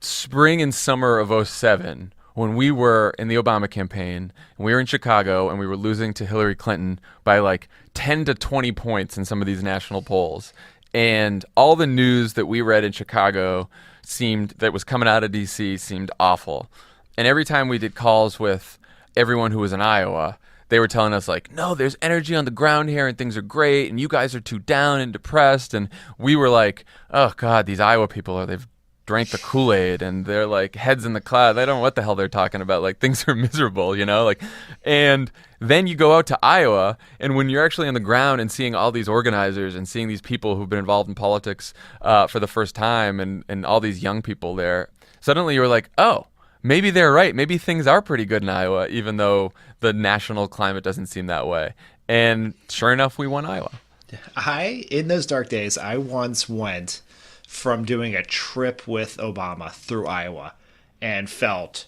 spring and summer of 2007, when we were in the Obama campaign, and we were in Chicago, and we were losing to Hillary Clinton by like 10 to 20 points in some of these national polls, and all the news that we read in Chicago that was coming out of D.C. seemed awful. And every time we did calls with everyone who was in Iowa, they were telling us like, no, there's energy on the ground here and things are great and you guys are too down and depressed. And we were like, oh God, these Iowa people, they've drank the Kool-Aid and they're like heads in the cloud. They don't know what the hell they're talking about. Like things are miserable, and then you go out to Iowa, and when you're actually on the ground and seeing all these organizers and seeing these people who've been involved in politics for the first time and all these young people there, suddenly you're like, oh, maybe they're right. Maybe things are pretty good in Iowa, even though the national climate doesn't seem that way. And sure enough, we won Iowa. In those dark days, I once went from doing a trip with Obama through Iowa and felt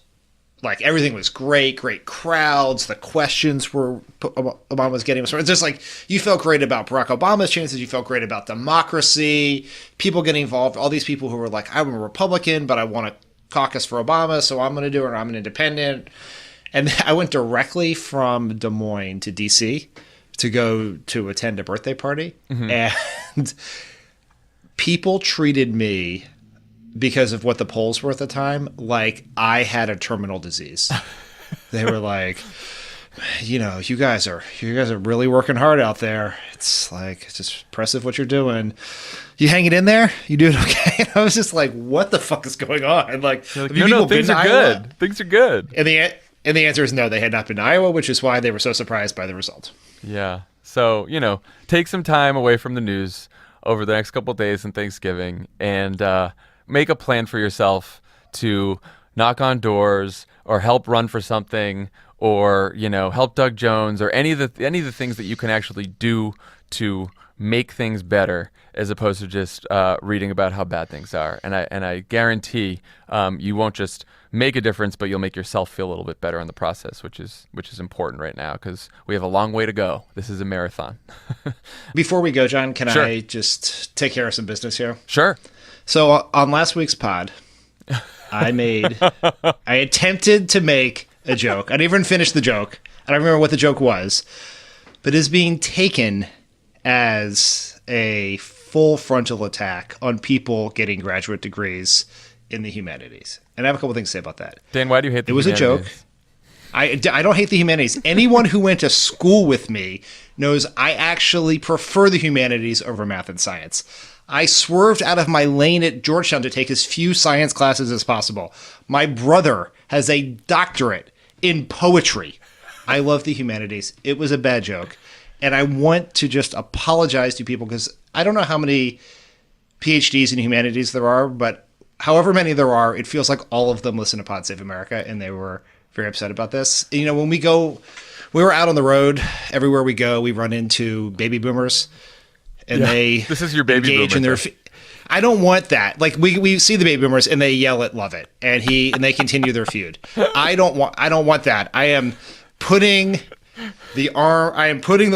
like everything was great crowds, the questions Obama was getting. It's just like you felt great about Barack Obama's chances, you felt great about democracy, people getting involved, all these people who were like, I'm a Republican, but I want to caucus for Obama, so I'm going to do it, or I'm an independent. And I went directly from Des Moines to D.C. to go to attend a birthday party. Mm-hmm. And people treated me, because of what the polls were at the time, like I had a terminal disease. They were like, you guys are really working hard out there. It's just impressive what you're doing. You hanging in there? You doing okay? And I was just like, what the fuck is going on? Like, no, things are good. Things are good. And the answer is no, they had not been to Iowa, which is why they were so surprised by the result. Yeah. So, take some time away from the news over the next couple of days and Thanksgiving and make a plan for yourself to knock on doors or help run for something or, help Doug Jones or any of the things that you can actually do to make things better, as opposed to just reading about how bad things are. And I guarantee you won't just make a difference, but you'll make yourself feel a little bit better in the process, which is important right now because we have a long way to go. This is a marathon. Before we go, John, can Sure. I just take care of some business here? Sure. So on last week's pod, I attempted to make a joke. I didn't even finish the joke. I don't remember what the joke was, but is being taken as a full frontal attack on people getting graduate degrees in the humanities. And I have a couple things to say about that. Dan, why do you hate the It was a joke. I don't hate the humanities. Anyone who went to school with me knows I actually prefer the humanities over math and science. I swerved out of my lane at Georgetown to take as few science classes as possible. My brother has a doctorate in poetry. I love the humanities. It was a bad joke. And I want to just apologize to people because I don't know how many PhDs in humanities there are, but however many there are, it feels like all of them listen to Pod Save America, and they were very upset about this. When we were out on the road, everywhere we go, we run into baby boomers, and this is your baby engage boomer. in their. I don't want that. Like we see the baby boomers, and they yell at Lovett, and they continue their feud. I don't want that. I am putting the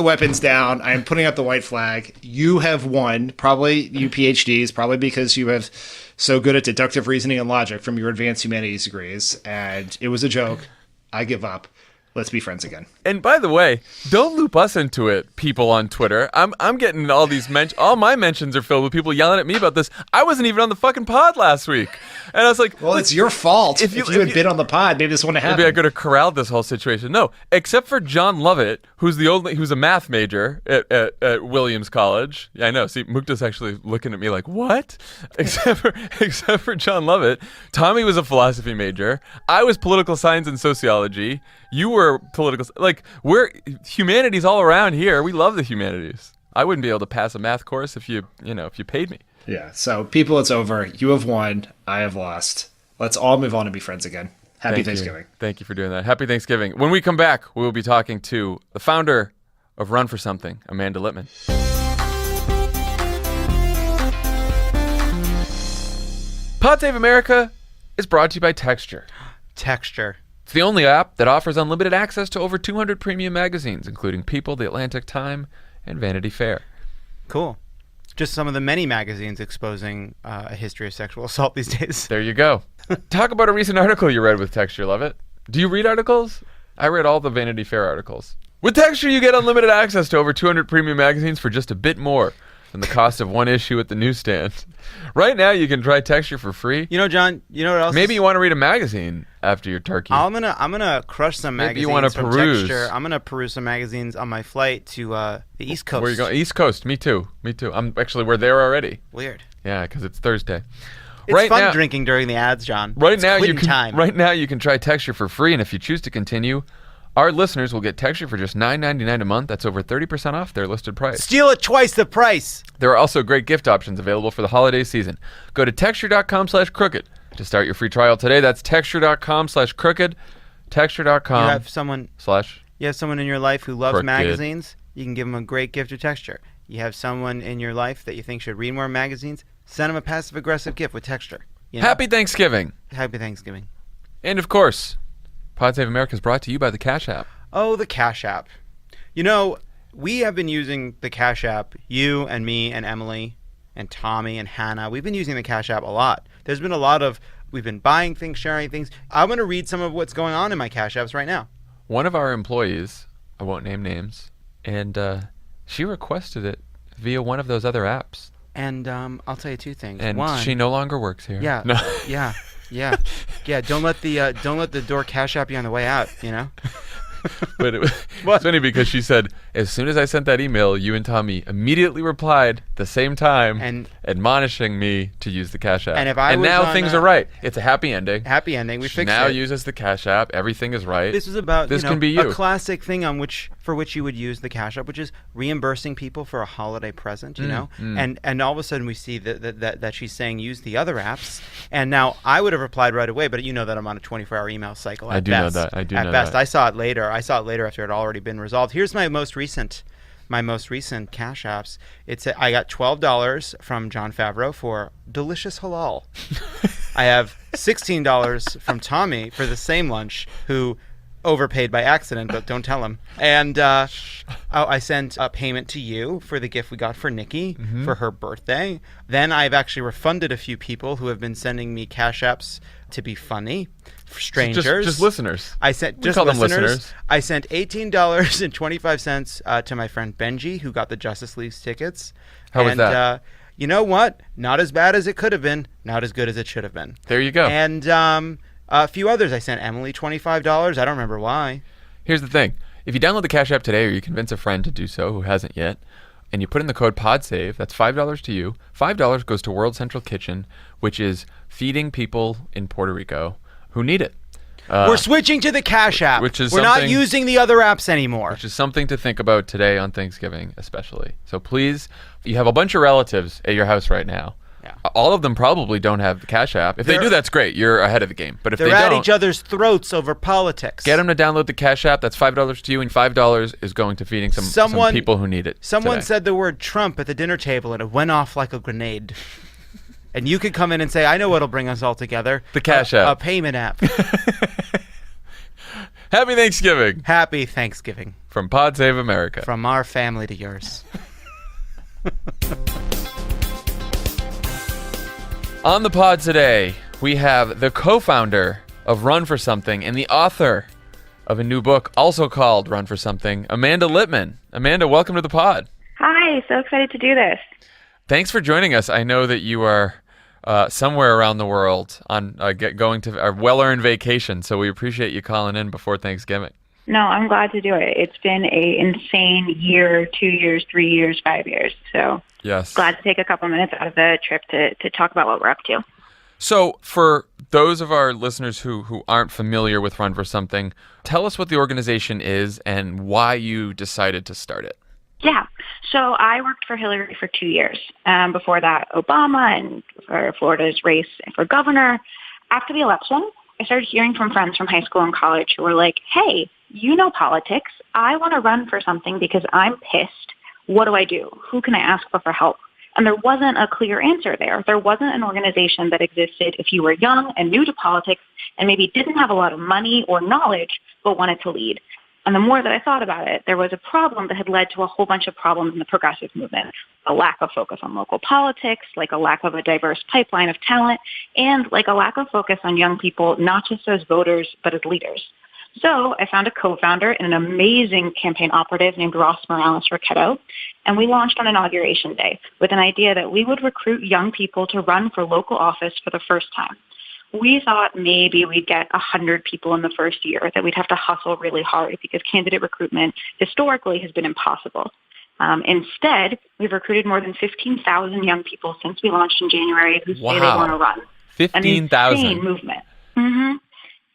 weapons down. I am putting up the white flag. You have won, probably you PhDs, probably because you have so good at deductive reasoning and logic from your advanced humanities degrees. And it was a joke. I give up. Let's be friends again. And by the way, don't loop us into it, people on Twitter. I'm getting all these all my mentions are filled with people yelling at me about this. I wasn't even on the fucking pod last week. And I was like, well, it's your fault. If you had been on the pod, maybe this wouldn't have happened. Maybe I could have corralled this whole situation. No, except for Jon Lovett, who's a math major at Williams College. Yeah, I know. See, Mukta's actually looking at me like, what? Except for Jon Lovett, Tommy was a philosophy major. I was political science and sociology. You were political. Like, we're humanities all around here. We love the humanities. I wouldn't be able to pass a math course if you paid me. Yeah. So people, it's over. You have won. I have lost. Let's all move on and be friends again. Happy Thanksgiving. Thank you for doing that. Happy Thanksgiving. When we come back, we will be talking to the founder of Run for Something, Amanda Littman. Pod Save America is brought to you by Texture. Texture. It's the only app that offers unlimited access to over 200 premium magazines, including People, The Atlantic, Time, and Vanity Fair. Cool. Just some of the many magazines exposing a history of sexual assault these days. There you go. Talk about a recent article you read with Texture, Lovett. Do you read articles? I read all the Vanity Fair articles. With Texture, you get unlimited access to over 200 premium magazines for just a bit more than the cost of one issue at the newsstand. Right now, you can try Texture for free. You know, John, you know what else? Maybe you want to read a magazine after your turkey. I'm gonna crush some magazines. Maybe you want to from peruse. Texture. I'm gonna peruse some magazines on my flight to the East Coast. Where are you going? East Coast. Me too. We're there already. Weird. Yeah, because it's Thursday. It's fun drinking during the ads, John. Right now you can try Texture for free, and if you choose to continue, our listeners will get Texture for just $9.99 a month. That's over 30% off their listed price. Steal it twice the price. There are also great gift options available for the holiday season. Go to texture.com/crooked to start your free trial today. That's texture.com/crooked. Texture.com. You have someone in your life who loves magazines. You can give them a great gift of Texture. You have someone in your life that you think should read more magazines. Send them a passive-aggressive gift with Texture. You know? Happy Thanksgiving. Happy Thanksgiving. And of course, Pod Save America is brought to you by the Cash App. Oh, the Cash App. You know, we have been using the Cash App, you and me and Emily and Tommy and Hannah. We've been using the Cash App a lot. There's been we've been buying things, sharing things. I'm going to read some of what's going on in my Cash Apps right now. One of our employees, I won't name names, and she requested it via one of those other apps. And I'll tell you two things. And one, she no longer works here. Yeah. No. Yeah. Don't let the door Cash App you on the way out. You know. But it's funny because she said, as soon as I sent that email, you and Tommy immediately replied the same time, and admonishing me to use the Cash App. And now things are right. It's a happy ending. Happy ending. We she fixed it. now uses the Cash App. Everything is right. This is about can be you. A classic thing for which you would use the Cash App, which is reimbursing people for a holiday present. You know, and all of a sudden we see that she's saying use the other apps, and now I would have replied right away, but you know that I'm on a 24-hour email cycle. I do know that. At best, I saw it later. After it had already been resolved. Here's my most recent Cash Apps. I got $12 from Jon Favreau for delicious halal. I have $16 from Tommy for the same lunch, who overpaid by accident, but don't tell him. And I sent a payment to you for the gift we got for Nikki for her birthday. Then I've actually refunded a few people who have been sending me Cash Apps to be funny. For strangers, just listeners. I sent just listeners. I sent $18.25 to my friend Benji, who got the Justice League tickets. How was that? You know what? Not as bad as it could have been. Not as good as it should have been. There you go. And a few others. I sent Emily $25. I don't remember why. Here's the thing: if you download the Cash App today, or you convince a friend to do so who hasn't yet, and you put in the code PODSAVE, that's $5 to you. $5 goes to World Central Kitchen, which is feeding people in Puerto Rico who need it. We're switching to the Cash App. We're not using the other apps anymore. Which is something to think about today on Thanksgiving, especially. So please, you have a bunch of relatives at your house right now. Yeah. All of them probably don't have the Cash App. If they do, that's great. You're ahead of the game. But if they don't, they're at each other's throats over politics. Get them to download the Cash App. That's $5 to you, and $5 is going to feeding some people who need it. Someone said the word Trump at the dinner table, and it went off like a grenade. And you could come in and say, I know what'll bring us all together. The Cash App. A payment app. Happy Thanksgiving. Happy Thanksgiving. From Pod Save America. From our family to yours. On the pod today, we have the co-founder of Run for Something and the author of a new book also called Run for Something, Amanda Littman. Amanda, welcome to the pod. Hi, so excited to do this. Thanks for joining us. I know that you are somewhere around the world on going to a well-earned vacation, so we appreciate you calling in before Thanksgiving. No, I'm glad to do it. It's been an insane year, 2 years, 3 years, 5 years. So yes, glad to take a couple minutes out of the trip to talk about what we're up to. So for those of our listeners who aren't familiar with Run for Something, tell us what the organization is and why you decided to start it. Yeah. So I worked for Hillary for 2 years. Before that, Obama, and for Florida's race for governor. After the election, I started hearing from friends from high school and college who were like, hey, you know politics. I want to run for something because I'm pissed. What do I do? Who can I ask for help? And there wasn't a clear answer there. There wasn't an organization that existed if you were young and new to politics and maybe didn't have a lot of money or knowledge but wanted to lead. And the more that I thought about it, there was a problem that had led to a whole bunch of problems in the progressive movement. A lack of focus on local politics, like a lack of a diverse pipeline of talent, and like a lack of focus on young people, not just as voters, but as leaders. So I found a co-founder and an amazing campaign operative named Ross Morales-Roquetto, and we launched on Inauguration Day with an idea that we would recruit young people to run for local office for the first time. We thought maybe we'd get 100 people in the first year, that we'd have to hustle really hard because candidate recruitment historically has been impossible. Instead, we've recruited more than 15,000 young people since we launched in January who say they want to run. 15,000. An insane movement.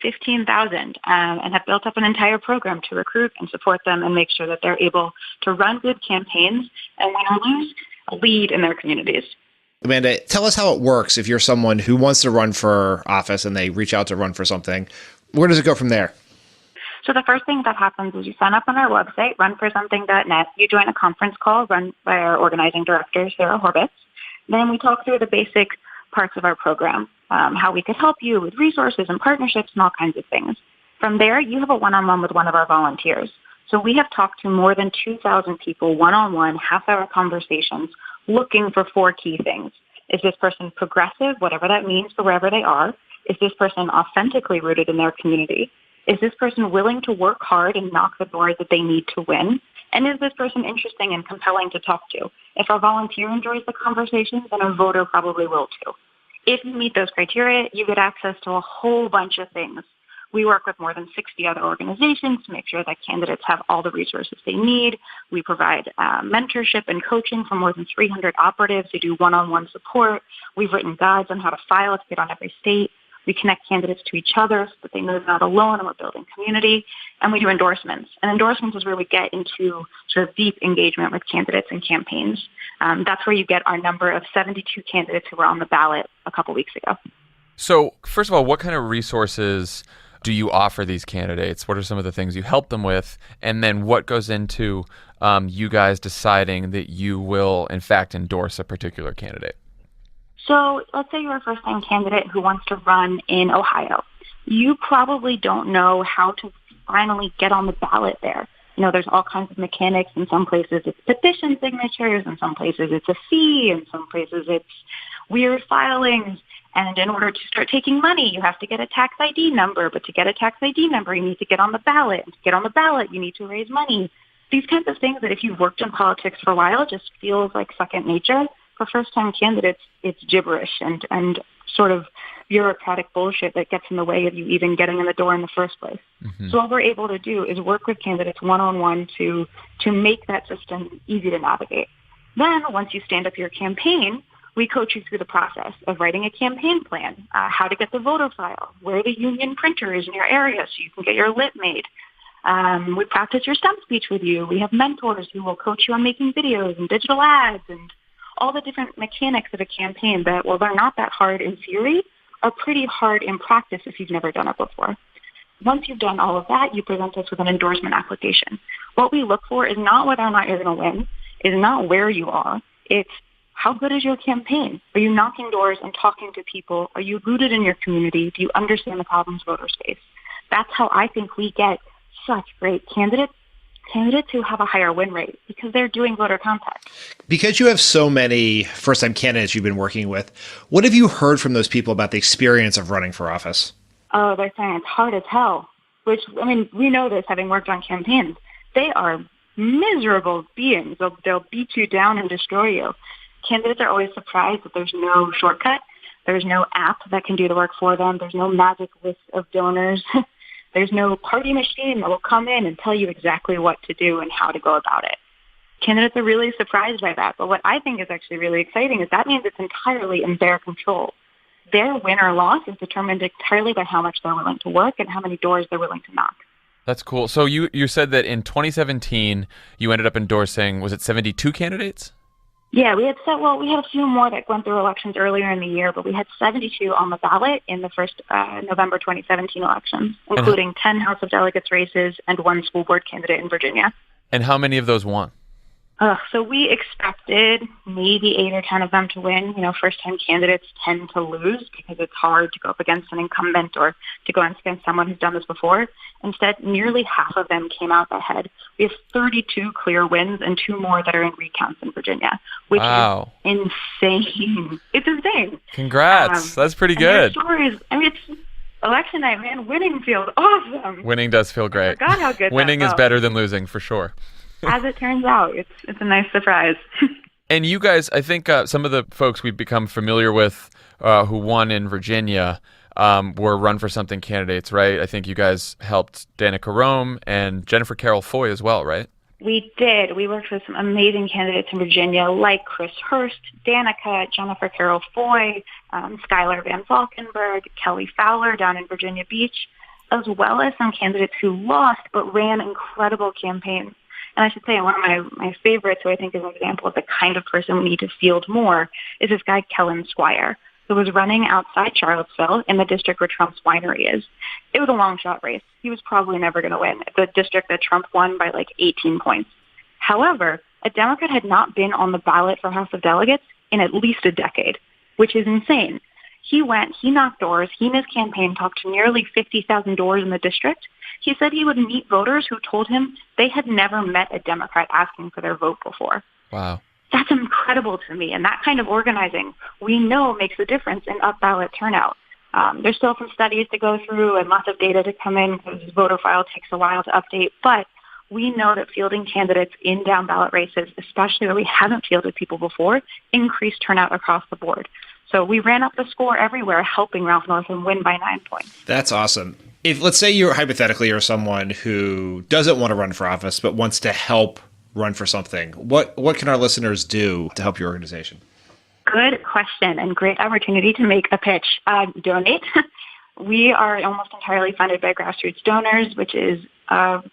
15,000, and have built up an entire program to recruit and support them and make sure that they're able to run good campaigns and win or lose, lead in their communities. Amanda, tell us how it works if you're someone who wants to run for office and they reach out to Run for Something. Where does it go from there? So the first thing that happens is you sign up on our website, runforsomething.net. You join a conference call run by our organizing director, Sarah Horvitz. Then we talk through the basic parts of our program, how we could help you with resources and partnerships and all kinds of things. From there, you have a one-on-one with one of our volunteers. So we have talked to more than 2,000 people one-on-one, half-hour conversations, looking for 4 key things. Is this person progressive, whatever that means for wherever they are? Is this person authentically rooted in their community? Is this person willing to work hard and knock the doors that they need to win? And is this person interesting and compelling to talk to? If our volunteer enjoys the conversation, then a voter probably will too. If you meet those criteria, you get access to a whole bunch of things. We work with more than 60 other organizations to make sure that candidates have all the resources they need. We provide mentorship and coaching for more than 300 operatives who do one-on-one support. We've written guides on how to file to get on every state. We connect candidates to each other so that they know they're not alone and we're building community. And we do endorsements. And endorsements is where we get into sort of deep engagement with candidates and campaigns. That's where you get our number of 72 candidates who were on the ballot a couple weeks ago. So first of all, what kind of resources do you offer these candidates? What are some of the things you help them with? And then what goes into you guys deciding that you will, in fact, endorse a particular candidate? So let's say you're a first-time candidate who wants to run in Ohio. You probably don't know how to finally get on the ballot there. You know, there's all kinds of mechanics. In some places it's petition signatures. In some places it's a fee. In some places it's weird filings. And in order to start taking money, you have to get a tax ID number. But to get a tax ID number, you need to get on the ballot. And to get on the ballot, you need to raise money. These kinds of things that if you've worked in politics for a while just feels like second nature. For first-time candidates, it's gibberish and sort of bureaucratic bullshit that gets in the way of you even getting in the door in the first place. Mm-hmm. So what we're able to do is work with candidates one-on-one to make that system easy to navigate. Then once you stand up your campaign, we coach you through the process of writing a campaign plan, how to get the voter file, where the union printer is in your area so you can get your lit made. We practice your stump speech with you. We have mentors who will coach you on making videos and digital ads and all the different mechanics of a campaign that, while they're not that hard in theory, are pretty hard in practice if you've never done it before. Once you've done all of that, you present us with an endorsement application. What we look for is not whether or not you're going to win, is not where you are. It's how good is your campaign? Are you knocking doors and talking to people? Are you rooted in your community? Do you understand the problems voters face? That's how I think we get such great candidates who have a higher win rate because they're doing voter contact. Because you have so many first-time candidates you've been working with, what have you heard from those people about the experience of running for office? Oh, they're saying it's hard as hell. which, I mean, we know this having worked on campaigns. They are miserable beings. They'll beat you down and destroy you. Candidates are always surprised that there's no shortcut. There's no app that can do the work for them. There's no magic list of donors. There's no party machine that will come in and tell you exactly what to do and how to go about it. Candidates are really surprised by that. But what I think is actually really exciting is that means it's entirely in their control. Their win or loss is determined entirely by how much they're willing to work and how many doors they're willing to knock. That's cool. So you said that in 2017, you ended up endorsing, was it 72 candidates? Yeah, we had a few more that went through elections earlier in the year, but we had 72 on the ballot in the first November 2017 elections, including 10 House of Delegates races and 1 school board candidate in Virginia. And how many of those won? So we expected maybe 8 or 10 of them to win. You know, first-time candidates tend to lose because it's hard to go up against an incumbent or to go against someone who's done this before. Instead, nearly half of them came out ahead. We have 32 clear wins and 2 more that are in recounts in Virginia, which is insane. It's insane. Congrats. That's pretty good. Stories, I mean, it's election night, man. Winning feels awesome. Winning does feel great. I forgot how good Winning that is felt. better than losing, for sure. As it turns out, it's a nice surprise. And you guys, I think some of the folks we've become familiar with who won in Virginia were Run for Something candidates, right? I think you guys helped Danica Rome and Jennifer Carroll Foy as well, right? We did. We worked with some amazing candidates in Virginia like Chris Hurst, Danica, Jennifer Carroll Foy, Skylar Van Valkenburg, Kelly Fowler down in Virginia Beach, as well as some candidates who lost but ran incredible campaigns. And I should say, one of my favorites, who I think is an example of the kind of person we need to field more, is this guy, Kellen Squire, who was running outside Charlottesville in the district where Trump's winery is. It was a long shot race. He was probably never going to win. The district that Trump won by like 18 points. However, a Democrat had not been on the ballot for House of Delegates in at least a decade, which is insane. He knocked doors. He and his campaign talked to nearly 50,000 doors in the district. He said he would meet voters who told him they had never met a Democrat asking for their vote before. Wow. That's incredible to me. And that kind of organizing, we know, makes a difference in up-ballot turnout. There's still some studies to go through and lots of data to come in because the voter file takes a while to update. But we know that fielding candidates in down-ballot races, especially where we haven't fielded people before, increase turnout across the board. So we ran up the score everywhere, helping Ralph Northam win by 9 points. That's awesome. If, let's say you're hypothetically are someone who doesn't want to run for office but wants to help run for something, what can our listeners do to help your organization? Good question and great opportunity to make a pitch. Donate. We are almost entirely funded by grassroots donors, which is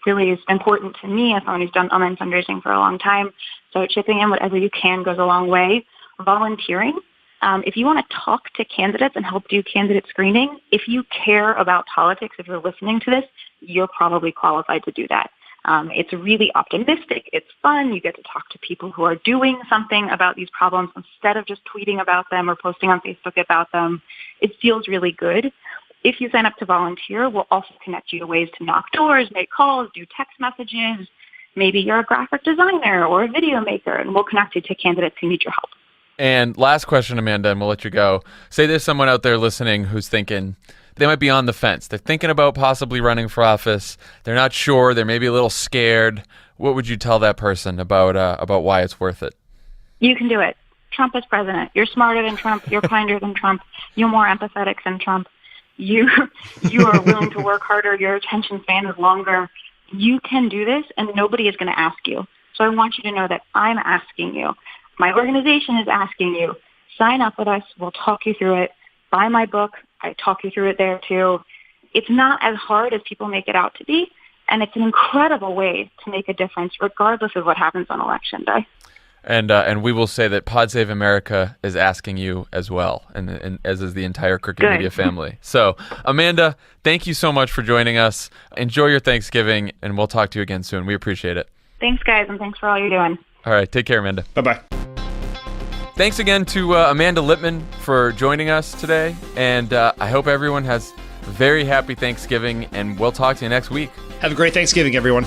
really is important to me as someone who's done online fundraising for a long time. So chipping in whatever you can goes a long way. Volunteering. If you want to talk to candidates and help do candidate screening, if you care about politics, if you're listening to this, you're probably qualified to do that. It's really optimistic. It's fun. You get to talk to people who are doing something about these problems instead of just tweeting about them or posting on Facebook about them. It feels really good. If you sign up to volunteer, we'll also connect you to ways to knock doors, make calls, do text messages. Maybe you're a graphic designer or a video maker, and we'll connect you to candidates who need your help. And last question, Amanda, and we'll let you go. Say there's someone out there listening who's thinking they might be on the fence. They're thinking about possibly running for office. They're not sure. They're maybe a little scared. What would you tell that person about why it's worth it? You can do it. Trump is president. You're smarter than Trump. You're kinder than Trump. You're more empathetic than Trump. You are willing to work harder. Your attention span is longer. You can do this, and nobody is going to ask you. So I want you to know that I'm asking you. My organization is asking you. Sign up with us. We'll talk you through it. Buy my book. I talk you through it there, too. It's not as hard as people make it out to be, and it's an incredible way to make a difference, regardless of what happens on Election Day. And we will say that Pod Save America is asking you as well, and as is the entire Crooked Media family. So, Amanda, thank you so much for joining us. Enjoy your Thanksgiving, and we'll talk to you again soon. We appreciate it. Thanks, guys, and thanks for all you're doing. All right, take care, Amanda. Bye-bye. Thanks again to Amanda Lippman for joining us today, and I hope everyone has a very happy Thanksgiving, and we'll talk to you next week. Have a great Thanksgiving, everyone.